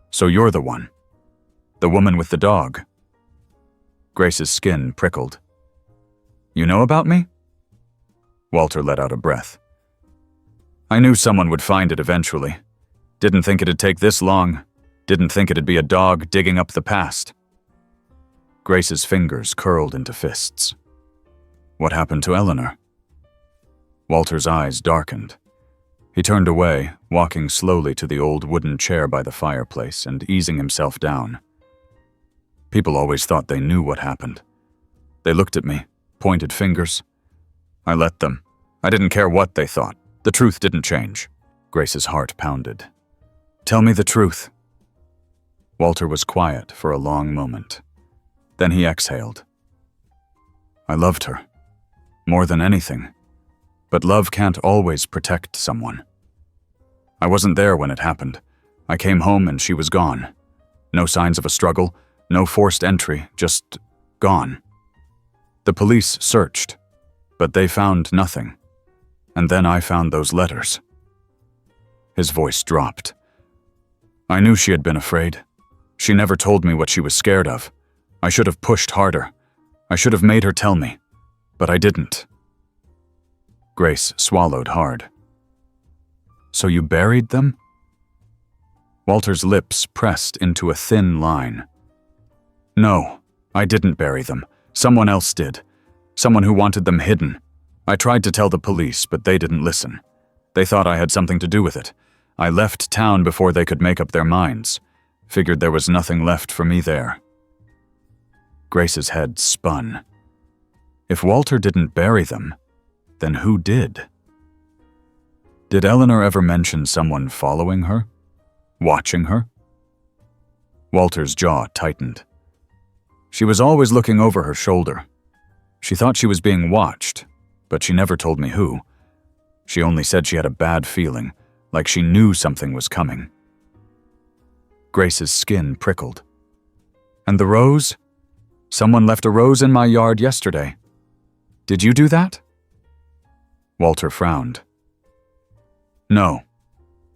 "So you're the one. The woman with the dog." Grace's skin prickled. "You know about me?" Walter let out a breath. "I knew someone would find it eventually. Didn't think it'd take this long. Didn't think it'd be a dog digging up the past." Grace's fingers curled into fists. "What happened to Eleanor?" Walter's eyes darkened. He turned away, walking slowly to the old wooden chair by the fireplace and easing himself down. "People always thought they knew what happened. They looked at me, pointed fingers. I let them. I didn't care what they thought. The truth didn't change." Grace's heart pounded. "Tell me the truth." Walter was quiet for a long moment. Then he exhaled. "I loved her. More than anything. But love can't always protect someone. I wasn't there when it happened. I came home and she was gone. No signs of a struggle, no forced entry, just gone. The police searched, but they found nothing. And then I found those letters." His voice dropped. "I knew she had been afraid. She never told me what she was scared of. I should have pushed harder. I should have made her tell me. But I didn't." Grace swallowed hard. "So you buried them?" Walter's lips pressed into a thin line. "No, I didn't bury them. Someone else did. Someone who wanted them hidden. I tried to tell the police, but they didn't listen. They thought I had something to do with it. I left town before they could make up their minds. Figured there was nothing left for me there." Grace's head spun. If Walter didn't bury them, then who did? Did Eleanor ever mention someone following her? Watching her? Walter's jaw tightened. She was always looking over her shoulder. She thought she was being watched, but she never told me who. She only said she had a bad feeling, like she knew something was coming. Grace's skin prickled. "And the rose? Someone left a rose in my yard yesterday. Did you do that?" Walter frowned. "No.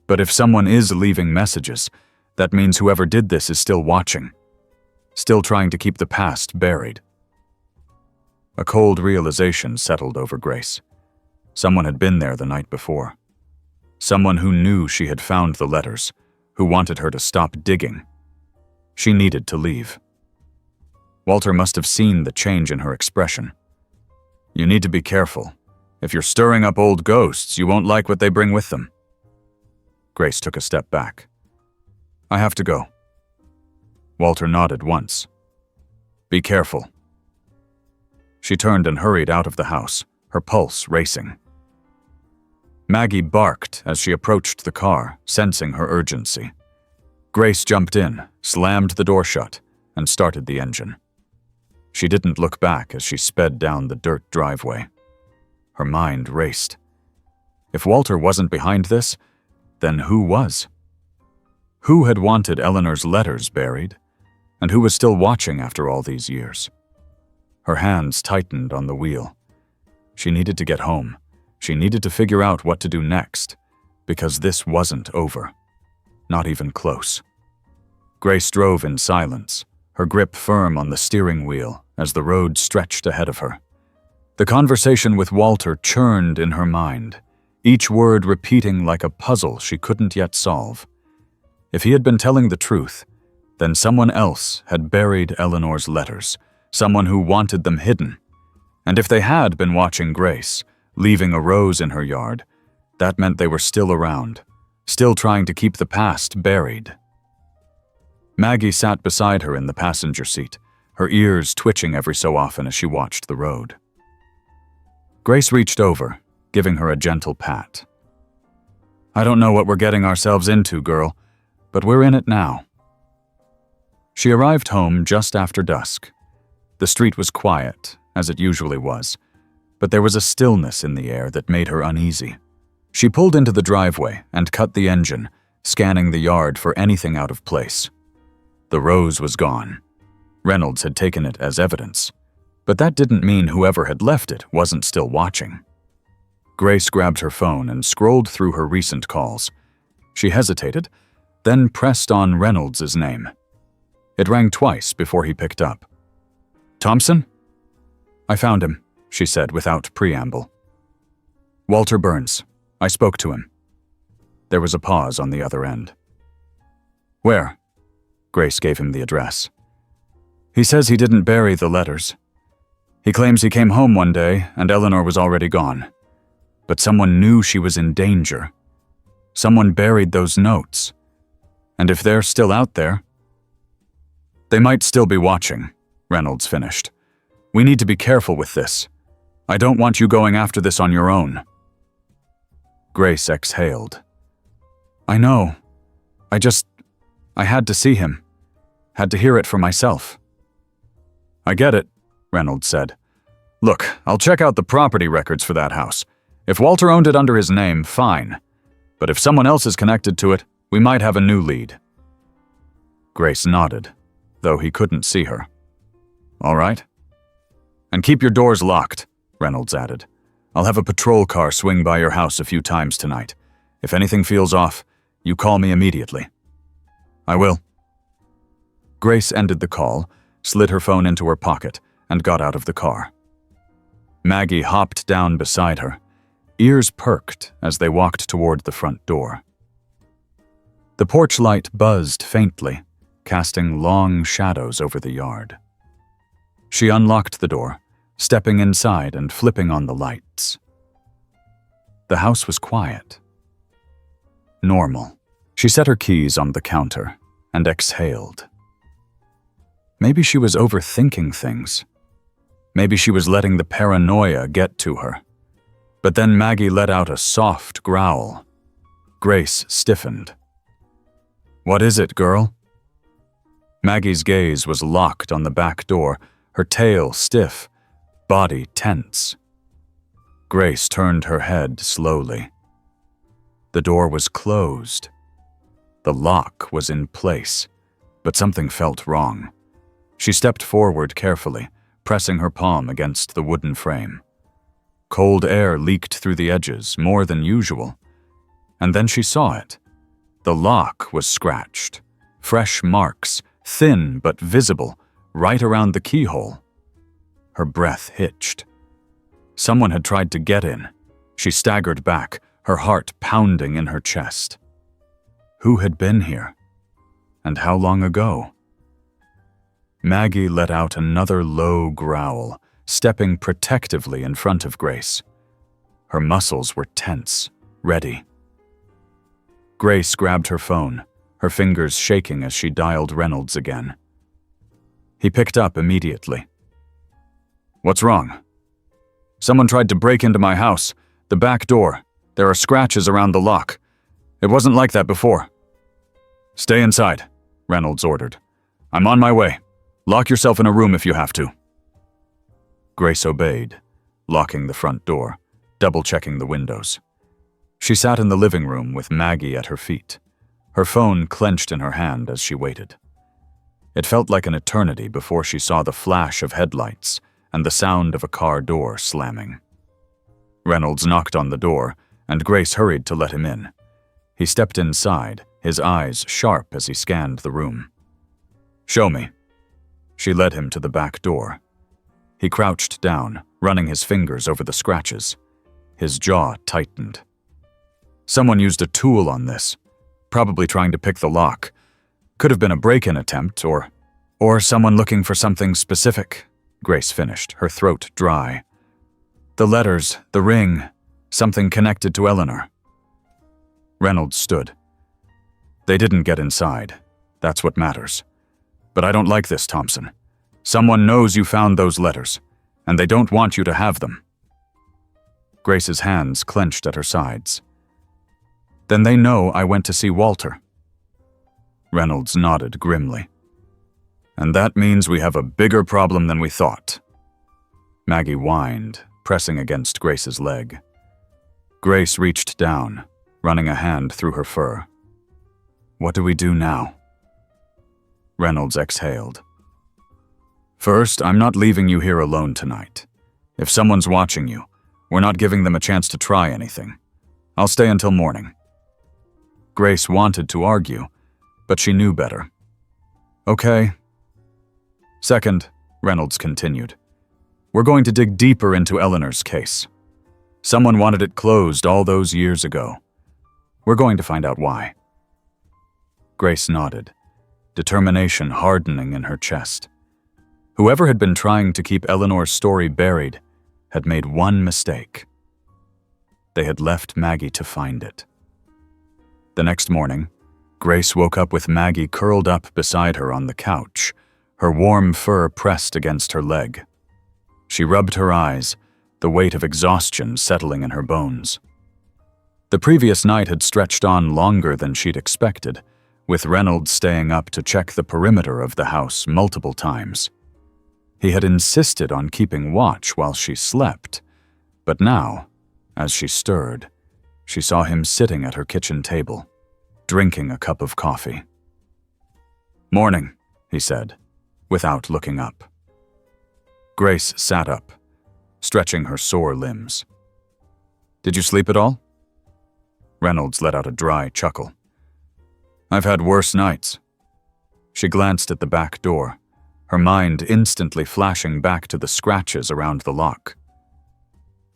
But if someone is leaving messages, that means whoever did this is still watching. Still trying to keep the past buried." A cold realization settled over Grace. Someone had been there the night before. Someone who knew she had found the letters, who wanted her to stop digging. She needed to leave. Walter must have seen the change in her expression. "You need to be careful. If you're stirring up old ghosts, you won't like what they bring with them." Grace took a step back. "I have to go." Walter nodded once. "Be careful." She turned and hurried out of the house, her pulse racing. Maggie barked as she approached the car, sensing her urgency. Grace jumped in, slammed the door shut, and started the engine. She didn't look back as she sped down the dirt driveway. Her mind raced. If Walter wasn't behind this, then who was? Who had wanted Eleanor's letters buried, and who was still watching after all these years? Her hands tightened on the wheel. She needed to get home. She needed to figure out what to do next, because this wasn't over. Not even close. Grace drove in silence, her grip firm on the steering wheel as the road stretched ahead of her. The conversation with Walter churned in her mind, each word repeating like a puzzle she couldn't yet solve. If he had been telling the truth, then someone else had buried Eleanor's letters, someone who wanted them hidden. And if they had been watching Grace, leaving a rose in her yard, that meant they were still around, still trying to keep the past buried. Maggie sat beside her in the passenger seat, her ears twitching every so often as she watched the road. Grace reached over, giving her a gentle pat. "I don't know what we're getting ourselves into, girl, but we're in it now." She arrived home just after dusk. The street was quiet, as it usually was, but there was a stillness in the air that made her uneasy. She pulled into the driveway and cut the engine, scanning the yard for anything out of place. The rose was gone. Reynolds had taken it as evidence, but that didn't mean whoever had left it wasn't still watching. Grace grabbed her phone and scrolled through her recent calls. She hesitated, then pressed on Reynolds' name. It rang twice before he picked up. "Thompson?" "I found him," she said without preamble. "Walter Burns. I spoke to him." There was a pause on the other end. "Where?" Grace gave him the address. "He says he didn't bury the letters. He claims he came home one day and Eleanor was already gone. But someone knew she was in danger. Someone buried those notes. And if they're still out there..." "They might still be watching," Reynolds finished. "We need to be careful with this. I don't want you going after this on your own." Grace exhaled. "I know. I had to see him. Had to hear it for myself." "I get it," Reynolds said. "Look, I'll check out the property records for that house. If Walter owned it under his name, fine. But if someone else is connected to it, we might have a new lead." Grace nodded, though he couldn't see her. "All right." "And keep your doors locked," Reynolds added. "I'll have a patrol car swing by your house a few times tonight. If anything feels off, you call me immediately." "I will." Grace ended the call, slid her phone into her pocket, and got out of the car. Maggie hopped down beside her, ears perked as they walked toward the front door. The porch light buzzed faintly, casting long shadows over the yard. She unlocked the door, stepping inside and flipping on the lights. The house was quiet. Normal. She set her keys on the counter and exhaled. Maybe she was overthinking things. Maybe she was letting the paranoia get to her. But then Maggie let out a soft growl. Grace stiffened. "What is it, girl?" Maggie's gaze was locked on the back door, her tail stiff, body tense. Grace turned her head slowly. The door was closed. The lock was in place, but something felt wrong. She stepped forward carefully, pressing her palm against the wooden frame. Cold air leaked through the edges, more than usual. And then she saw it. The lock was scratched. Fresh marks, thin but visible, right around the keyhole. Her breath hitched. Someone had tried to get in. She staggered back, her heart pounding in her chest. Who had been here? And how long ago? Maggie let out another low growl, stepping protectively in front of Grace. Her muscles were tense, ready. Grace grabbed her phone, her fingers shaking as she dialed Reynolds again. He picked up immediately. "What's wrong?" "Someone tried to break into my house, the back door. There are scratches around the lock. It wasn't like that before." "Stay inside," Reynolds ordered. "I'm on my way. Lock yourself in a room if you have to." Grace obeyed, locking the front door, double-checking the windows. She sat in the living room with Maggie at her feet, her phone clenched in her hand as she waited. It felt like an eternity before she saw the flash of headlights and the sound of a car door slamming. Reynolds knocked on the door, and Grace hurried to let him in. He stepped inside, his eyes sharp as he scanned the room. "Show me." She led him to the back door. He crouched down, running his fingers over the scratches. His jaw tightened. Someone used a tool on this, probably trying to pick the lock. Could have been a break-in attempt, or someone looking for something specific, Grace finished, her throat dry. The letters, the ring, something connected to Eleanor. Reynolds stood. "They didn't get inside. That's what matters. But I don't like this, Thompson. Someone knows you found those letters, and they don't want you to have them." Grace's hands clenched at her sides. "Then they know I went to see Walter." Reynolds nodded grimly. "And that means we have a bigger problem than we thought." Maggie whined, pressing against Grace's leg. Grace reached down, running a hand through her fur. "What do we do now?" Reynolds exhaled. "First, I'm not leaving you here alone tonight. If someone's watching you, we're not giving them a chance to try anything. I'll stay until morning." Grace wanted to argue, but she knew better. "Okay." "Second," Reynolds continued, "we're going to dig deeper into Eleanor's case. Someone wanted it closed all those years ago. We're going to find out why." Grace nodded, determination hardening in her chest. Whoever had been trying to keep Eleanor's story buried had made one mistake. They had left Maggie to find it. The next morning, Grace woke up with Maggie curled up beside her on the couch, her warm fur pressed against her leg. She rubbed her eyes, the weight of exhaustion settling in her bones. The previous night had stretched on longer than she'd expected, with Reynolds staying up to check the perimeter of the house multiple times. He had insisted on keeping watch while she slept, but now, as she stirred, she saw him sitting at her kitchen table, drinking a cup of coffee. "Morning," he said, without looking up. Grace sat up, stretching her sore limbs. "Did you sleep at all?" Reynolds let out a dry chuckle. "I've had worse nights." She glanced at the back door, her mind instantly flashing back to the scratches around the lock.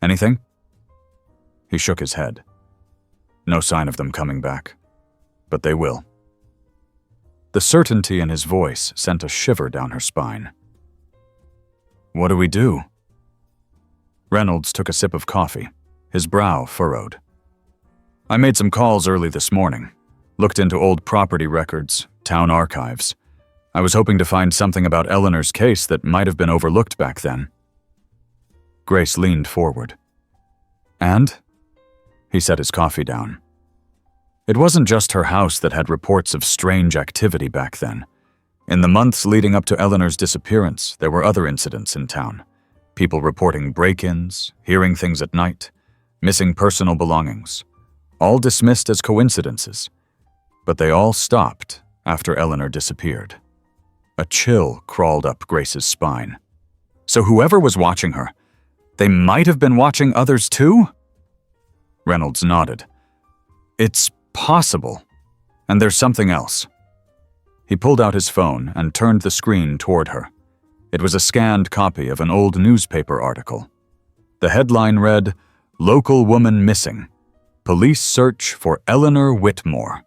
"Anything?" He shook his head. "No sign of them coming back. But they will." The certainty in his voice sent a shiver down her spine. "What do we do?" Reynolds took a sip of coffee, his brow furrowed. I made some calls early this morning, looked into old property records, town archives. I was hoping to find something about Eleanor's case that might have been overlooked back then. Grace leaned forward. And? He set his coffee down. It wasn't just her house that had reports of strange activity back then. In the months leading up to Eleanor's disappearance, there were other incidents in town. People reporting break-ins, hearing things at night, missing personal belongings, all dismissed as coincidences. But they all stopped after Eleanor disappeared. A chill crawled up Grace's spine. So whoever was watching her, they might have been watching others too? Reynolds nodded. It's possible. And there's something else. He pulled out his phone and turned the screen toward her. It was a scanned copy of an old newspaper article. The headline read, "Local Woman Missing. Police Search for Eleanor Whitmore."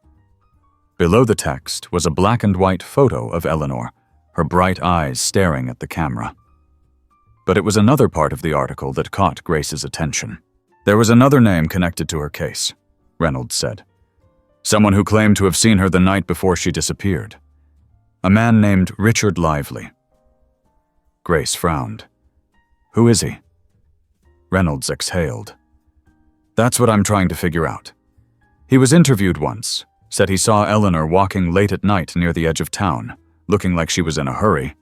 Below the text was a black and white photo of Eleanor, her bright eyes staring at the camera. But it was another part of the article that caught Grace's attention. There was another name connected to her case, Reynolds said. Someone who claimed to have seen her the night before she disappeared. A man named Richard Lively. Grace frowned. Who is he? Reynolds exhaled. That's what I'm trying to figure out. He was interviewed once, said he saw Eleanor walking late at night near the edge of town, looking like she was in a hurry.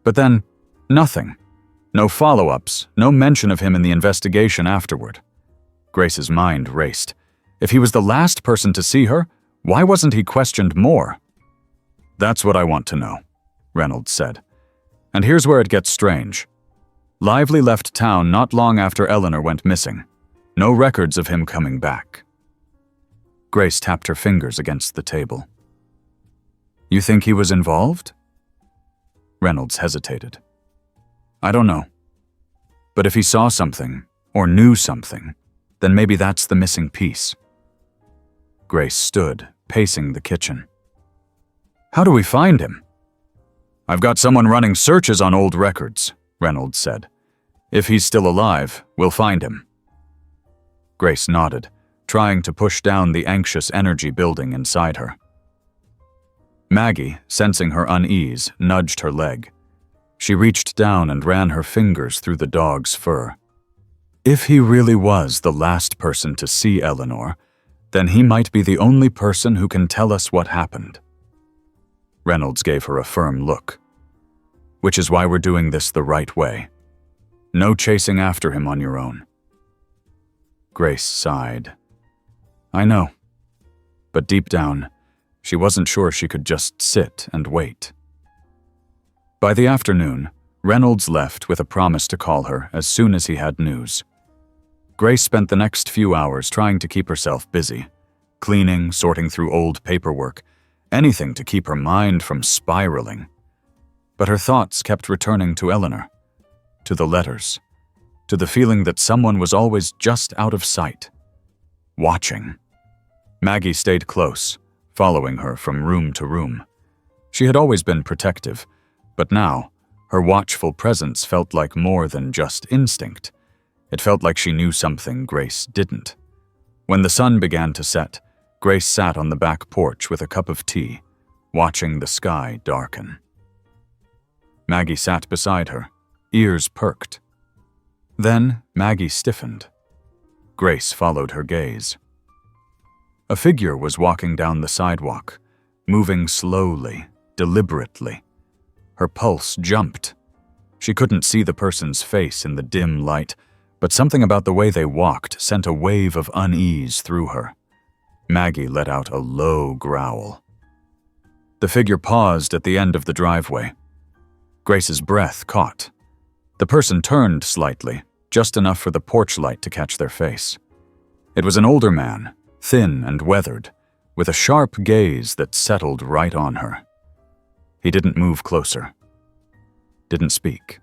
But then, nothing. No follow-ups, no mention of him in the investigation afterward. Grace's mind raced. If he was the last person to see her, why wasn't he questioned more? That's what I want to know, Reynolds said. And here's where it gets strange. Lively left town not long after Eleanor went missing. No records of him coming back. Grace tapped her fingers against the table. You think he was involved? Reynolds hesitated. I don't know. But if he saw something, or knew something, then maybe that's the missing piece. Grace stood, pacing the kitchen. How do we find him? I've got someone running searches on old records, Reynolds said. If he's still alive, we'll find him. Grace nodded, trying to push down the anxious energy building inside her. Maggie, sensing her unease, nudged her leg. She reached down and ran her fingers through the dog's fur. If he really was the last person to see Eleanor, then he might be the only person who can tell us what happened. Reynolds gave her a firm look. Which is why we're doing this the right way. No chasing after him on your own. Grace sighed. I know. But deep down, she wasn't sure she could just sit and wait. By the afternoon, Reynolds left with a promise to call her as soon as he had news. Grace spent the next few hours trying to keep herself busy, cleaning, sorting through old paperwork, anything to keep her mind from spiraling. But her thoughts kept returning to Eleanor, to the letters, to the feeling that someone was always just out of sight, watching. Maggie stayed close, following her from room to room. She had always been protective, but now, her watchful presence felt like more than just instinct. It felt like she knew something Grace didn't. When the sun began to set, Grace sat on the back porch with a cup of tea, watching the sky darken. Maggie sat beside her, ears perked. Then Maggie stiffened. Grace followed her gaze. A figure was walking down the sidewalk, moving slowly, deliberately. Her pulse jumped. She couldn't see the person's face in the dim light, but something about the way they walked sent a wave of unease through her. Maggie let out a low growl. The figure paused at the end of the driveway. Grace's breath caught. The person turned slightly, just enough for the porch light to catch their face. It was an older man, thin and weathered, with a sharp gaze that settled right on her. He didn't move closer. Didn't speak.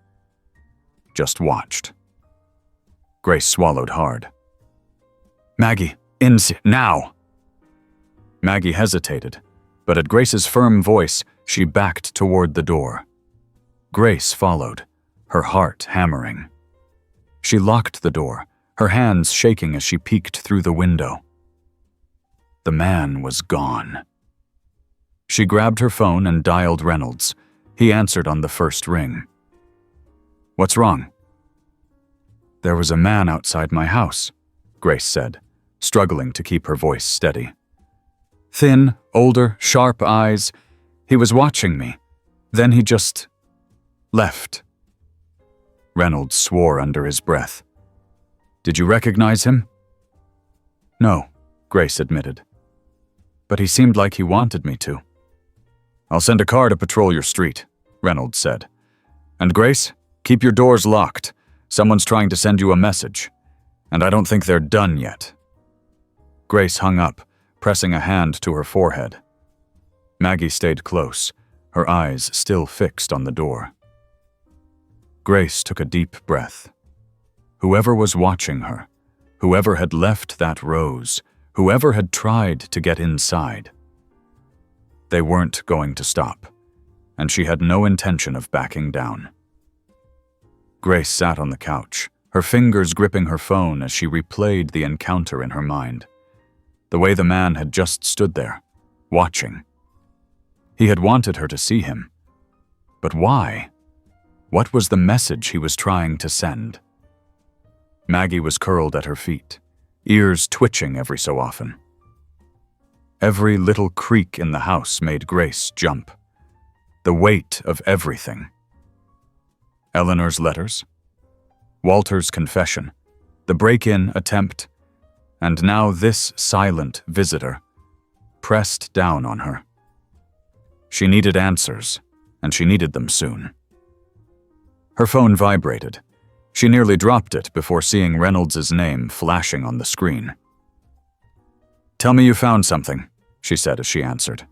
Just watched. Grace swallowed hard. Maggie, now! Maggie hesitated, but at Grace's firm voice, she backed toward the door. Grace followed, her heart hammering. She locked the door, her hands shaking as she peeked through the window. The man was gone. She grabbed her phone and dialed Reynolds. He answered on the first ring. "What's wrong?" "There was a man outside my house," Grace said, struggling to keep her voice steady. "Thin, older, sharp eyes. He was watching me. Then he just left." Reynolds swore under his breath. "Did you recognize him?" "No," Grace admitted. "But he seemed like he wanted me to." "I'll send a car to patrol your street," Reynolds said. "And Grace, keep your doors locked. Someone's trying to send you a message. And I don't think they're done yet." Grace hung up, pressing a hand to her forehead. Maggie stayed close, her eyes still fixed on the door. Grace took a deep breath. Whoever was watching her, whoever had left that rose, whoever had tried to get inside, they weren't going to stop, and she had no intention of backing down. Grace sat on the couch, her fingers gripping her phone as she replayed the encounter in her mind. The way the man had just stood there, watching. He had wanted her to see him. But why? What was the message he was trying to send? Maggie was curled at her feet, ears twitching every so often. Every little creak in the house made Grace jump. The weight of everything. Eleanor's letters, Walter's confession, the break-in attempt, and now this silent visitor, pressed down on her. She needed answers, and she needed them soon. Her phone vibrated. She nearly dropped it before seeing Reynolds' name flashing on the screen. "Tell me you found something," she said as she answered.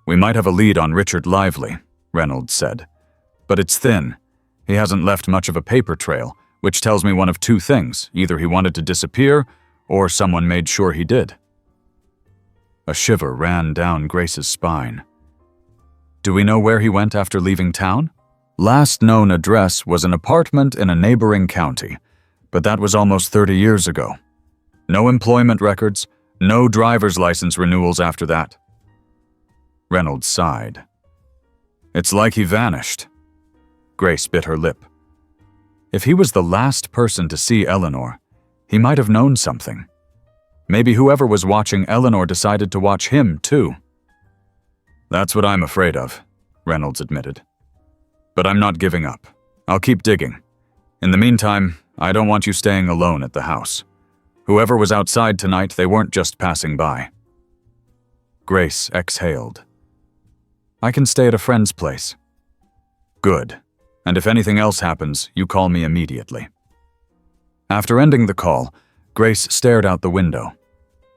"We might have a lead on Richard Lively," Reynolds said. "But it's thin. He hasn't left much of a paper trail, which tells me one of two things. Either he wanted to disappear, or someone made sure he did." A shiver ran down Grace's spine. "Do we know where he went after leaving town?" Last known address was an apartment in a neighboring county, but that was almost 30 years ago. No employment records, no driver's license renewals after that. Reynolds sighed. "It's like he vanished." Grace bit her lip. If he was the last person to see Eleanor, he might have known something. Maybe whoever was watching Eleanor decided to watch him, too. "That's what I'm afraid of," Reynolds admitted. "But I'm not giving up. I'll keep digging. In the meantime, I don't want you staying alone at the house. Whoever was outside tonight, they weren't just passing by." Grace exhaled. "I can stay at a friend's place." "Good. And if anything else happens, you call me immediately." After ending the call, Grace stared out the window.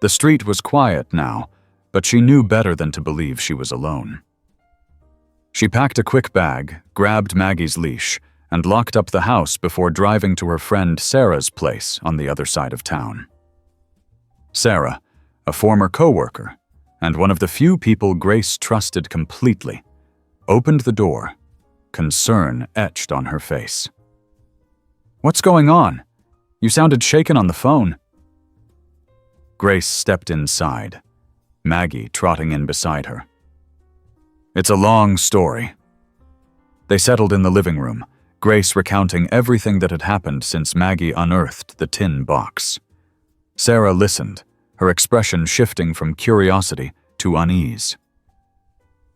The street was quiet now, but she knew better than to believe she was alone. She packed a quick bag, grabbed Maggie's leash, and locked up the house before driving to her friend Sarah's place on the other side of town. Sarah, a former co-worker, and one of the few people Grace trusted completely, opened the door, concern etched on her face. "What's going on? You sounded shaken on the phone." Grace stepped inside, Maggie trotting in beside her. "It's a long story." They settled in the living room, Grace recounting everything that had happened since Maggie unearthed the tin box. Sarah listened, her expression shifting from curiosity to unease.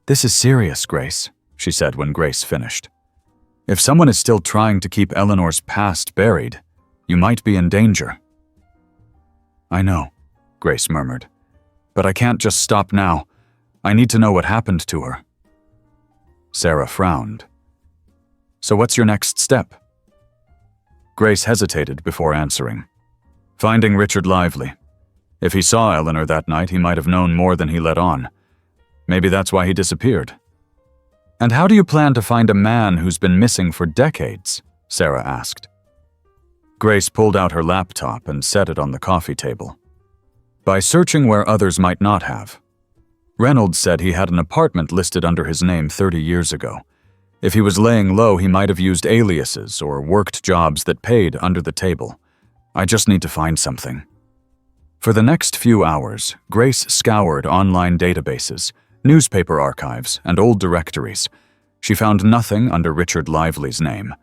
"This is serious, Grace," she said when Grace finished. "If someone is still trying to keep Eleanor's past buried, you might be in danger." "I know," Grace murmured. "But I can't just stop now. I need to know what happened to her." Sarah frowned. "So what's your next step?" Grace hesitated before answering. "Finding Richard Lively. If he saw Eleanor that night, he might have known more than he let on. Maybe that's why he disappeared." "And how do you plan to find a man who's been missing for decades?" Sarah asked. Grace pulled out her laptop and set it on the coffee table. "By searching where others might not have. Reynolds said he had an apartment listed under his name 30 years ago. If he was laying low, he might have used aliases or worked jobs that paid under the table. I just need to find something. For the next few hours, Grace scoured online databases, newspaper archives, and old directories. She found nothing under Richard Lively's name,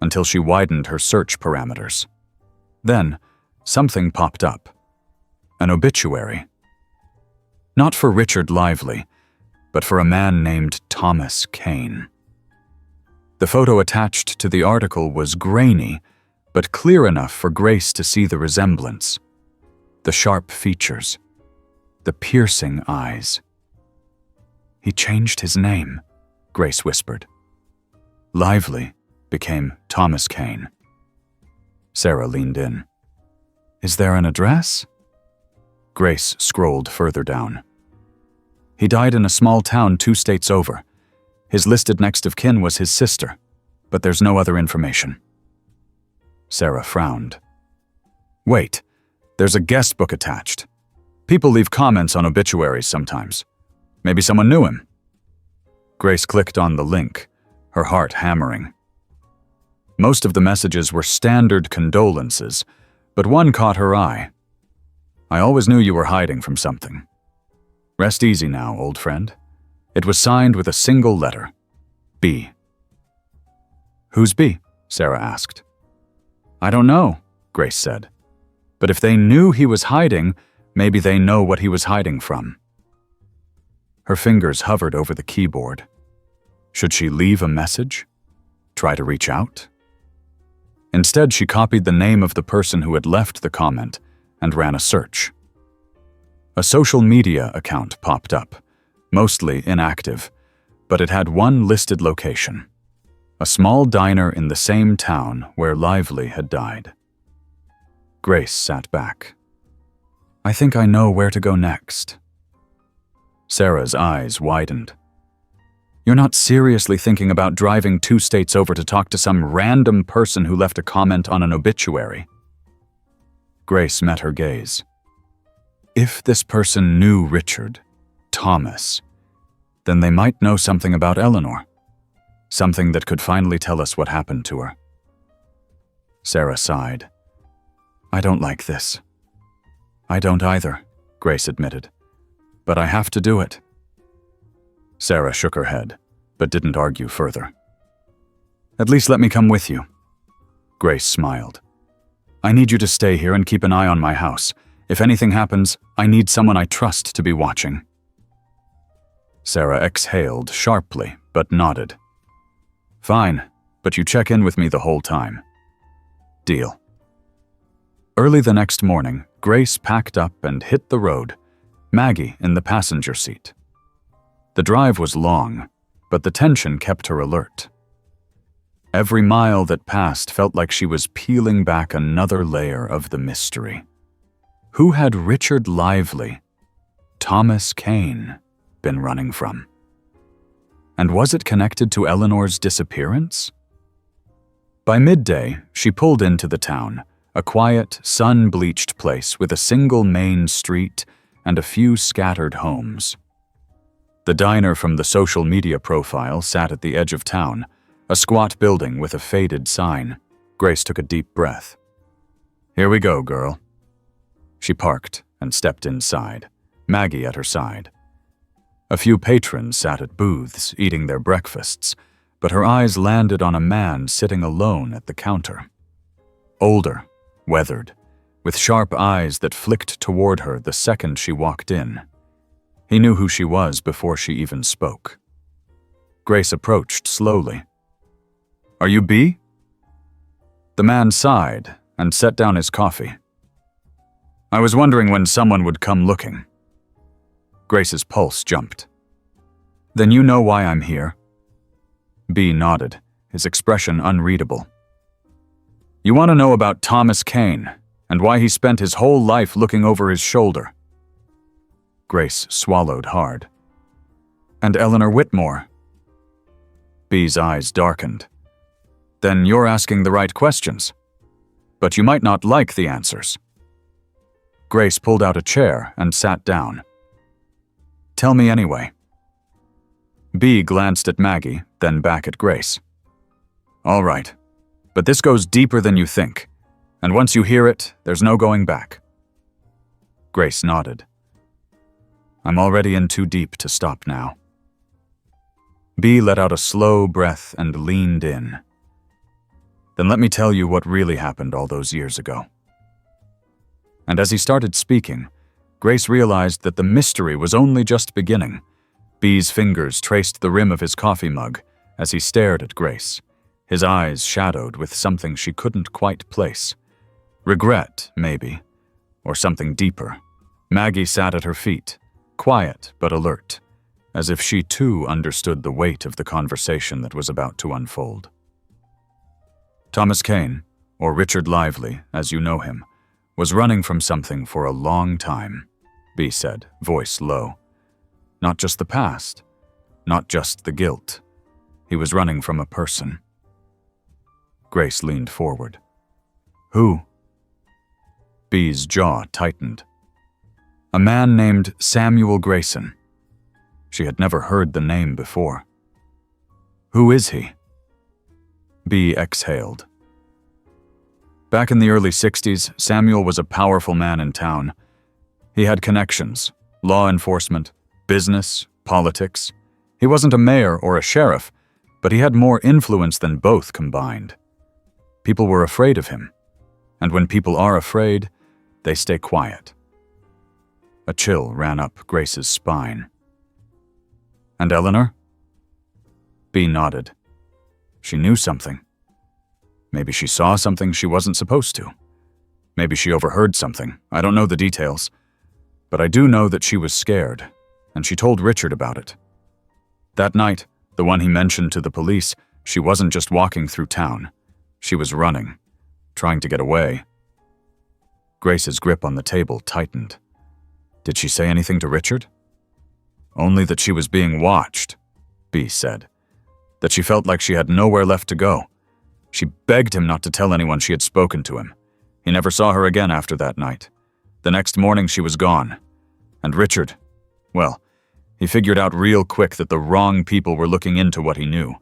until she widened her search parameters. Then, something popped up. An obituary. Not for Richard Lively, but for a man named Thomas Kane. The photo attached to the article was grainy, but clear enough for Grace to see the resemblance. The sharp features, the piercing eyes. He changed his name, Grace whispered. Lively became Thomas Kane. Sarah leaned in. Is there an address? Grace scrolled further down. He died in a small town 2 states over. His listed next of kin was his sister, but there's no other information. Sarah frowned. Wait, there's a guest book attached. People leave comments on obituaries sometimes. Maybe someone knew him. Grace clicked on the link, her heart hammering. Most of the messages were standard condolences, but one caught her eye. I always knew you were hiding from something. Rest easy now, old friend. It was signed with a single letter. B. Who's B? Sarah asked. I don't know, Grace said. But if they knew he was hiding, maybe they know what he was hiding from. Her fingers hovered over the keyboard. Should she leave a message? Try to reach out? Instead, she copied the name of the person who had left the comment and ran a search. A social media account popped up, mostly inactive, but it had one listed location, a small diner in the same town where Lively had died. Grace sat back. I think I know where to go next. Sarah's eyes widened. You're not seriously thinking about driving 2 states over to talk to some random person who left a comment on an obituary? Grace met her gaze. If this person knew Richard, Thomas, then they might know something about Eleanor. Something that could finally tell us what happened to her. Sarah sighed. I don't like this. I don't either, Grace admitted. But I have to do it. Sarah shook her head, but didn't argue further. At least let me come with you. Grace smiled. I need you to stay here and keep an eye on my house. If anything happens, I need someone I trust to be watching. Sarah exhaled sharply, but nodded. Fine, but you check in with me the whole time. Deal. Early the next morning, Grace packed up and hit the road, Maggie in the passenger seat. The drive was long, but the tension kept her alert. Every mile that passed felt like she was peeling back another layer of the mystery. Who had Richard Lively, Thomas Kane, been running from? And was it connected to Eleanor's disappearance? By midday, she pulled into the town, a quiet, sun-bleached place with a single main street and a few scattered homes. The diner from the social media profile sat at the edge of town, a squat building with a faded sign. Grace took a deep breath. Here we go, girl. She parked and stepped inside, Maggie at her side. A few patrons sat at booths eating their breakfasts, but her eyes landed on a man sitting alone at the counter. Older, weathered, with sharp eyes that flicked toward her the second she walked in. He knew who she was before she even spoke. Grace approached slowly. Are you B? The man sighed and set down his coffee. I was wondering when someone would come looking. Grace's pulse jumped. Then you know why I'm here? B nodded, his expression unreadable. You want to know about Thomas Kane and why he spent his whole life looking over his shoulder. Grace swallowed hard. And Eleanor Whitmore. B's eyes darkened. Then you're asking the right questions. But you might not like the answers. Grace pulled out a chair and sat down. Tell me anyway. B glanced at Maggie, then back at Grace. "All right, but this goes deeper than you think, and once you hear it, there's no going back." Grace nodded. "I'm already in too deep to stop now." B let out a slow breath and leaned in. "Then let me tell you what really happened all those years ago." And as he started speaking, Grace realized that the mystery was only just beginning. B's fingers traced the rim of his coffee mug as he stared at Grace, his eyes shadowed with something she couldn't quite place. Regret, maybe, or something deeper. Maggie sat at her feet, quiet but alert, as if she too understood the weight of the conversation that was about to unfold. Thomas Kane, or Richard Lively, as you know him, was running from something for a long time, B said, voice low. Not just the past, not just the guilt. He was running from a person. Grace leaned forward. Who? B's jaw tightened. A man named Samuel Grayson. She had never heard the name before. Who is he? B exhaled. Back in the early 60s, Samuel was a powerful man in town. He had connections, law enforcement, business, politics. He wasn't a mayor or a sheriff, but he had more influence than both combined. People were afraid of him, and when people are afraid, they stay quiet. A chill ran up Grace's spine. And Eleanor? B nodded. She knew something. Maybe she saw something she wasn't supposed to. Maybe she overheard something. I don't know the details. But I do know that she was scared, and she told Richard about it. That night, the one he mentioned to the police, she wasn't just walking through town. She was running, trying to get away. Grace's grip on the table tightened. Did she say anything to Richard? Only that she was being watched, B said. That she felt like she had nowhere left to go. She begged him not to tell anyone she had spoken to him. He never saw her again after that night. The next morning she was gone. And Richard, well, he figured out real quick that the wrong people were looking into what he knew.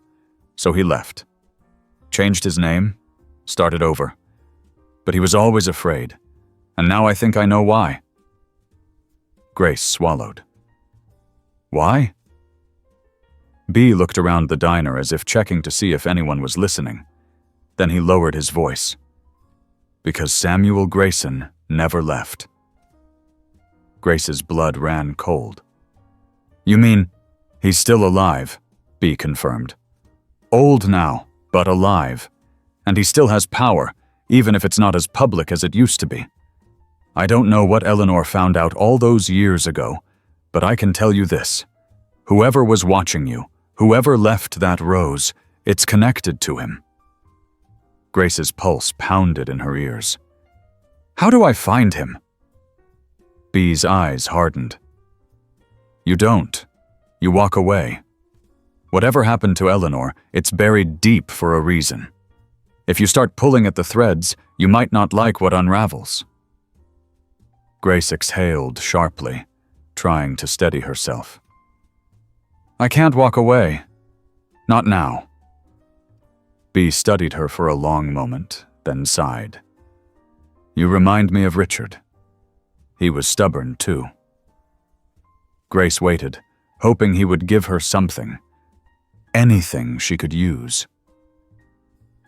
So he left. Changed his name, started over. But he was always afraid. And now I think I know why. Grace swallowed. Why? B looked around the diner as if checking to see if anyone was listening. Then he lowered his voice. Because Samuel Grayson never left. Grace's blood ran cold. You mean, he's still alive, B confirmed. Old now, but alive. And he still has power, even if it's not as public as it used to be. I don't know what Eleanor found out all those years ago, but I can tell you this. Whoever was watching you, whoever left that rose, it's connected to him. Grace's pulse pounded in her ears. How do I find him? B's eyes hardened. You don't. You walk away. Whatever happened to Eleanor, it's buried deep for a reason. If you start pulling at the threads, you might not like what unravels. Grace exhaled sharply, trying to steady herself. I can't walk away. Not now. B studied her for a long moment, then sighed. You remind me of Richard. He was stubborn, too. Grace waited, hoping he would give her something. Anything she could use.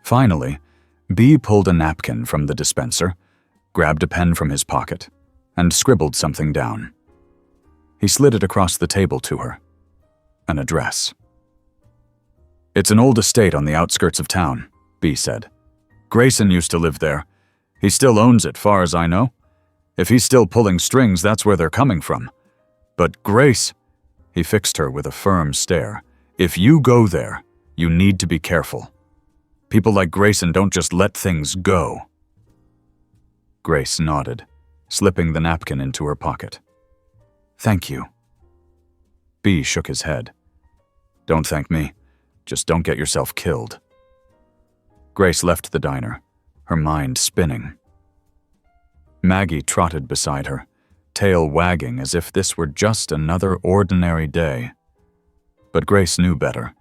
Finally, B pulled a napkin from the dispenser, grabbed a pen from his pocket, and scribbled something down. He slid it across the table to her. An address. It's an old estate on the outskirts of town, B said. Grayson used to live there. He still owns it, far as I know. If he's still pulling strings, that's where they're coming from. But Grace, he fixed her with a firm stare. If you go there, you need to be careful. People like Grayson don't just let things go. Grace nodded, slipping the napkin into her pocket. Thank you. B shook his head. Don't thank me. Just don't get yourself killed. Grace left the diner, her mind spinning. Maggie trotted beside her, tail wagging as if this were just another ordinary day. But Grace knew better.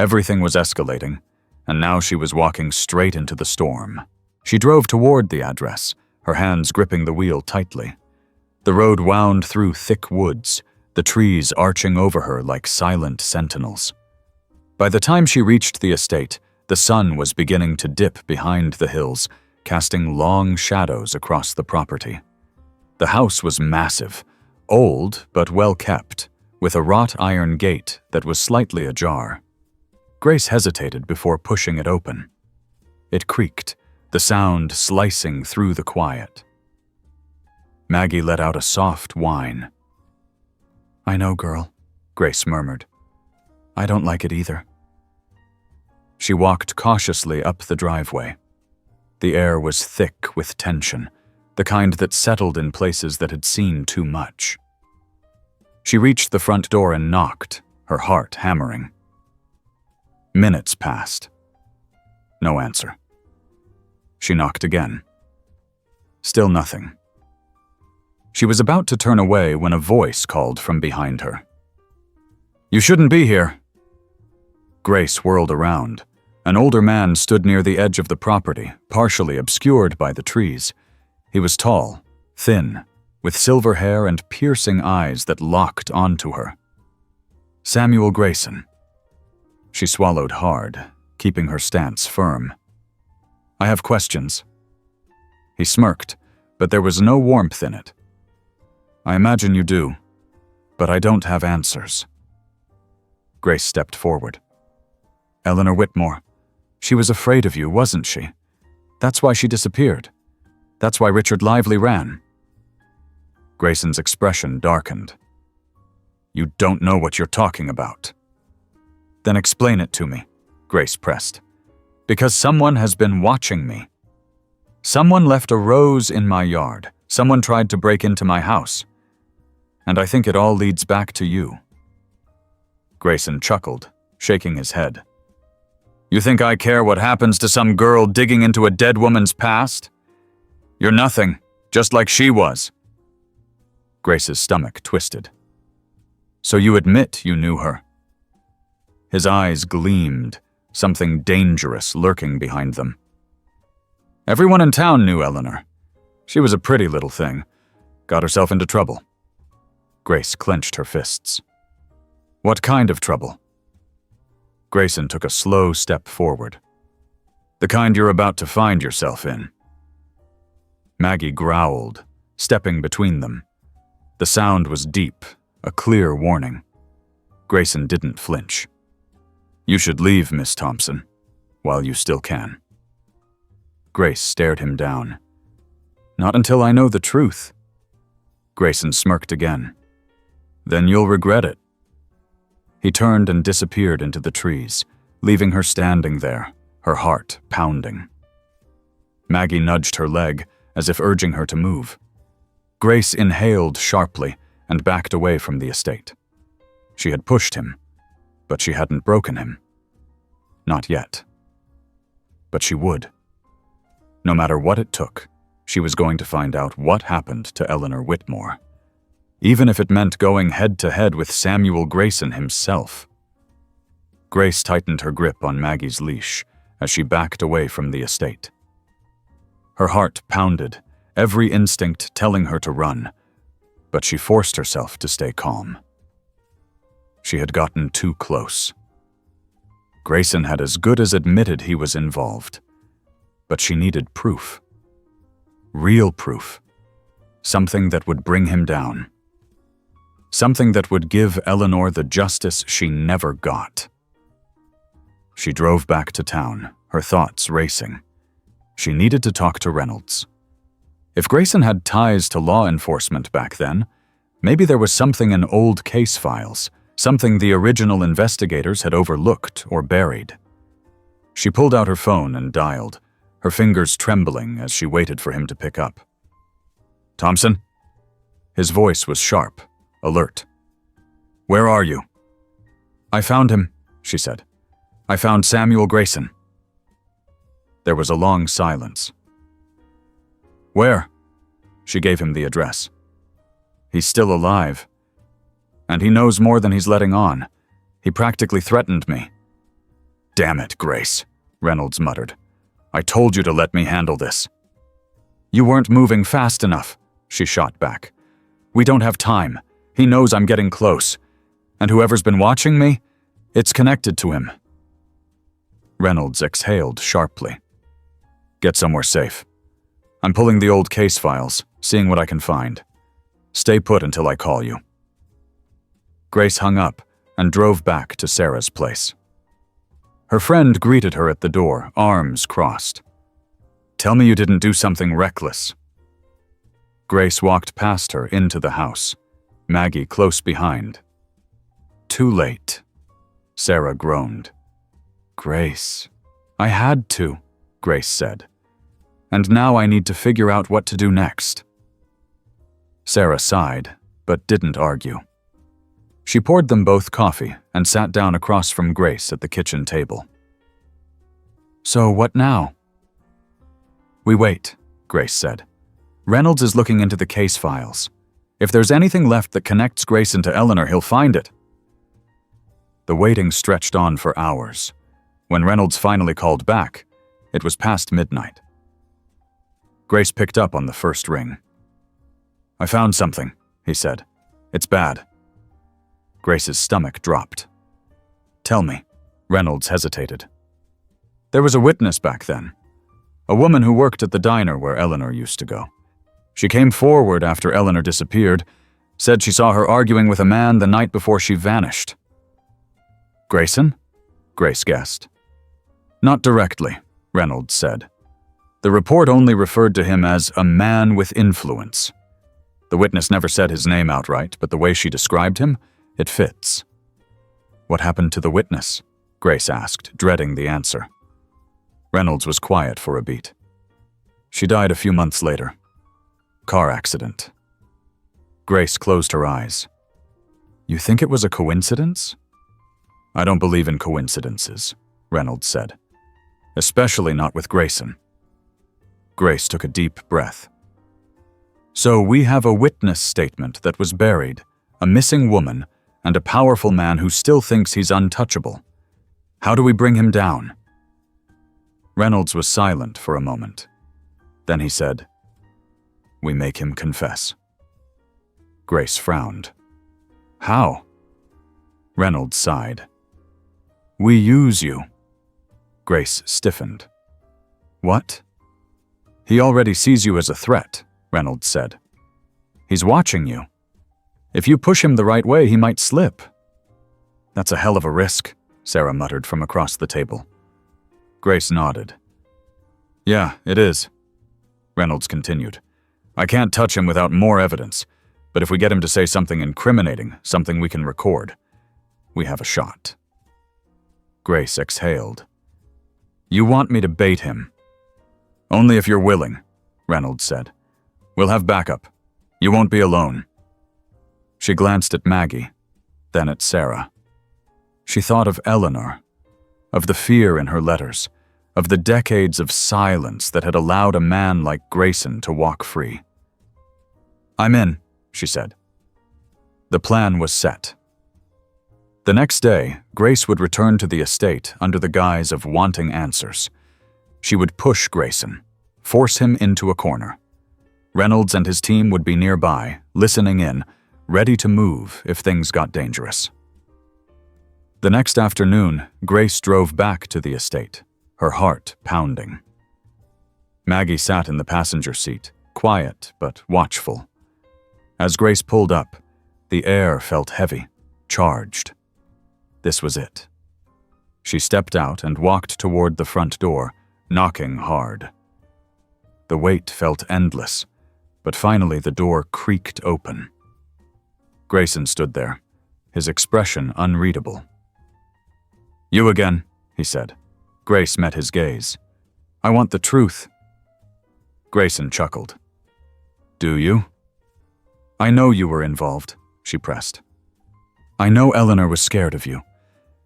Everything was escalating, and now she was walking straight into the storm. She drove toward the address, her hands gripping the wheel tightly. The road wound through thick woods, the trees arching over her like silent sentinels. By the time she reached the estate, the sun was beginning to dip behind the hills, casting long shadows across the property. The house was massive, old but well kept, with a wrought iron gate that was slightly ajar. Grace hesitated before pushing it open. It creaked, the sound slicing through the quiet. Maggie let out a soft whine. "I know, girl," Grace murmured. "I don't like it either." She walked cautiously up the driveway. The air was thick with tension, the kind that settled in places that had seen too much. She reached the front door and knocked, her heart hammering. Minutes passed. No answer. She knocked again. Still nothing. She was about to turn away when a voice called from behind her. "You shouldn't be here." Grace whirled around. An older man stood near the edge of the property, partially obscured by the trees. He was tall, thin, with silver hair and piercing eyes that locked onto her. Samuel Grayson. She swallowed hard, keeping her stance firm. "I have questions." He smirked, but there was no warmth in it. "I imagine you do, but I don't have answers." Grace stepped forward. "Eleanor Whitmore, she was afraid of you, wasn't she? That's why she disappeared. That's why Richard Lively ran." Grayson's expression darkened. "You don't know what you're talking about." "Then explain it to me," Grace pressed. "Because someone has been watching me. Someone left a rose in my yard. Someone tried to break into my house. And I think it all leads back to you." Grayson chuckled, shaking his head. "You think I care what happens to some girl digging into a dead woman's past? You're nothing, just like she was." Grace's stomach twisted. "So you admit you knew her?" His eyes gleamed, something dangerous lurking behind them. "Everyone in town knew Eleanor. She was a pretty little thing. Got herself into trouble." Grace clenched her fists. "What kind of trouble?" Grayson took a slow step forward. "The kind you're about to find yourself in." Maggie growled, stepping between them. The sound was deep, a clear warning. Grayson didn't flinch. "You should leave, Miss Thompson, while you still can." Grace stared him down. "Not until I know the truth." Grayson smirked again. "Then you'll regret it." He turned and disappeared into the trees, leaving her standing there, her heart pounding. Maggie nudged her leg, as if urging her to move. Grace inhaled sharply and backed away from the estate. She had pushed him, but she hadn't broken him. Not yet. But she would. No matter what it took, she was going to find out what happened to Eleanor Whitmore, even if it meant going head-to-head with Samuel Grayson himself. Grace tightened her grip on Maggie's leash as she backed away from the estate. Her heart pounded, every instinct telling her to run, but she forced herself to stay calm. She had gotten too close. Grayson had as good as admitted he was involved, but she needed proof. Real proof. Something that would bring him down. Something that would give Eleanor the justice she never got. She drove back to town, her thoughts racing. She needed to talk to Reynolds. If Grayson had ties to law enforcement back then, maybe there was something in old case files, something the original investigators had overlooked or buried. She pulled out her phone and dialed, her fingers trembling as she waited for him to pick up. "Thompson?" His voice was sharp, alert. "Where are you?" "I found him," she said. "I found Samuel Grayson." There was a long silence. "Where?" She gave him the address. "He's still alive. And he knows more than he's letting on. He practically threatened me." Damn it, Grace, Reynolds muttered. I told you to let me handle this. You weren't moving fast enough, she shot back. We don't have time. He knows I'm getting close. And whoever's been watching me, it's connected to him. Reynolds exhaled sharply. Get somewhere safe. I'm pulling the old case files, seeing what I can find. Stay put until I call you. Grace hung up and drove back to Sarah's place. Her friend greeted her at the door, arms crossed. Tell me you didn't do something reckless. Grace walked past her into the house, Maggie close behind. Too late, Sarah groaned. Grace, I had to, Grace said. And now I need to figure out what to do next. Sarah sighed, but didn't argue. She poured them both coffee and sat down across from Grace at the kitchen table. So what now? We wait, Grace said. Reynolds is looking into the case files. If there's anything left that connects Grayson to Eleanor, he'll find it. The waiting stretched on for hours. When Reynolds finally called back, it was past midnight. Grace picked up on the first ring. I found something, he said. It's bad. Grace's stomach dropped. Tell me, Reynolds hesitated. There was a witness back then, a woman who worked at the diner where Eleanor used to go. She came forward after Eleanor disappeared, said she saw her arguing with a man the night before she vanished. Grayson? Grace guessed. Not directly, Reynolds said. The report only referred to him as a man with influence. The witness never said his name outright, but the way she described him, it fits. What happened to the witness? Grace asked, dreading the answer. Reynolds was quiet for a beat. She died a few months later. Car accident. Grace closed her eyes. You think it was a coincidence? I don't believe in coincidences, Reynolds said. Especially not with Grayson. Grace took a deep breath. So we have a witness statement that was buried, a missing woman, and a powerful man who still thinks he's untouchable. How do we bring him down? Reynolds was silent for a moment. Then he said, We make him confess. Grace frowned. How? Reynolds sighed. We use you. Grace stiffened. What? He already sees you as a threat, Reynolds said. He's watching you. If you push him the right way, he might slip. That's a hell of a risk, Sarah muttered from across the table. Grace nodded. Yeah, it is. Reynolds continued. I can't touch him without more evidence, but if we get him to say something incriminating, something we can record, we have a shot. Grace exhaled. You want me to bait him? Only if you're willing, Reynolds said. We'll have backup. You won't be alone. She glanced at Maggie, then at Sarah. She thought of Eleanor, of the fear in her letters, of the decades of silence that had allowed a man like Grayson to walk free. I'm in, she said. The plan was set. The next day, Grace would return to the estate under the guise of wanting answers. She would push Grayson, force him into a corner. Reynolds and his team would be nearby, listening in, ready to move if things got dangerous. The next afternoon, Grace drove back to the estate, her heart pounding. Maggie sat in the passenger seat, quiet but watchful. As Grace pulled up, the air felt heavy, charged. This was it. She stepped out and walked toward the front door, knocking hard. The wait felt endless, but finally the door creaked open. Grayson stood there, his expression unreadable. You again, he said. Grace met his gaze. I want the truth. Grayson chuckled. Do you? I know you were involved, she pressed. I know Eleanor was scared of you.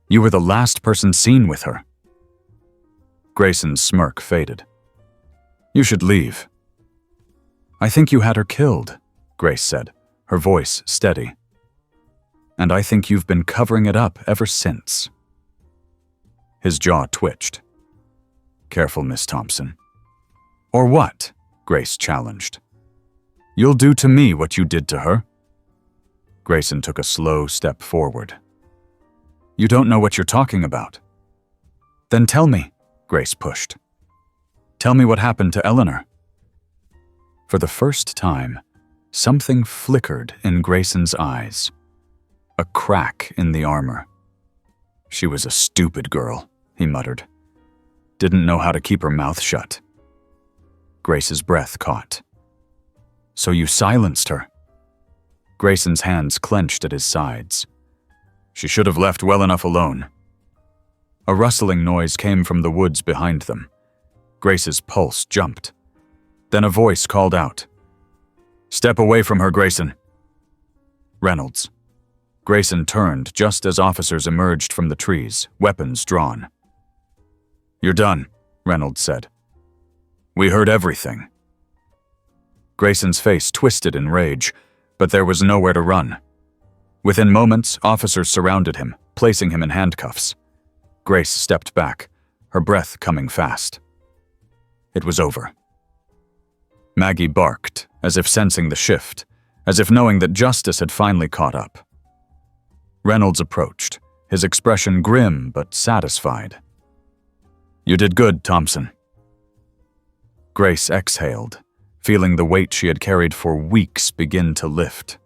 You were the last person seen with her. Grayson's smirk faded. You should leave. I think you had her killed, Grace said, her voice steady. And I think you've been covering it up ever since. His jaw twitched. "Careful, Miss Thompson." "Or what?" Grace challenged. "You'll do to me what you did to her." Grayson took a slow step forward. "You don't know what you're talking about." "Then tell me," Grace pushed. "Tell me what happened to Eleanor." For the first time, something flickered in Grayson's eyes. A crack in the armor. "She was a stupid girl," he muttered. "Didn't know how to keep her mouth shut." Grace's breath caught. "So you silenced her?" Grayson's hands clenched at his sides. "She should have left well enough alone." A rustling noise came from the woods behind them. Grace's pulse jumped. Then a voice called out, "Step away from her, Grayson." Reynolds. Grayson turned just as officers emerged from the trees, weapons drawn. "You're done," Reynolds said. "We heard everything." Grayson's face twisted in rage, but there was nowhere to run. Within moments, officers surrounded him, placing him in handcuffs. Grace stepped back, her breath coming fast. It was over. Maggie barked, as if sensing the shift, as if knowing that justice had finally caught up. Reynolds approached, his expression grim but satisfied. "You did good, Thompson." Grace exhaled, feeling the weight she had carried for weeks begin to lift.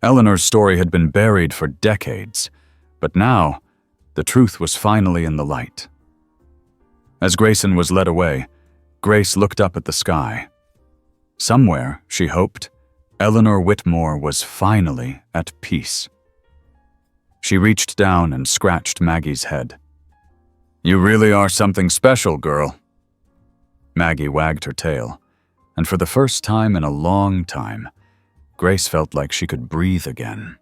Eleanor's story had been buried for decades, but now the truth was finally in the light. As Grayson was led away, Grace looked up at the sky. Somewhere, she hoped, Eleanor Whitmore was finally at peace. She reached down and scratched Maggie's head. "You really are something special, girl." Maggie wagged her tail, and for the first time in a long time, Grace felt like she could breathe again.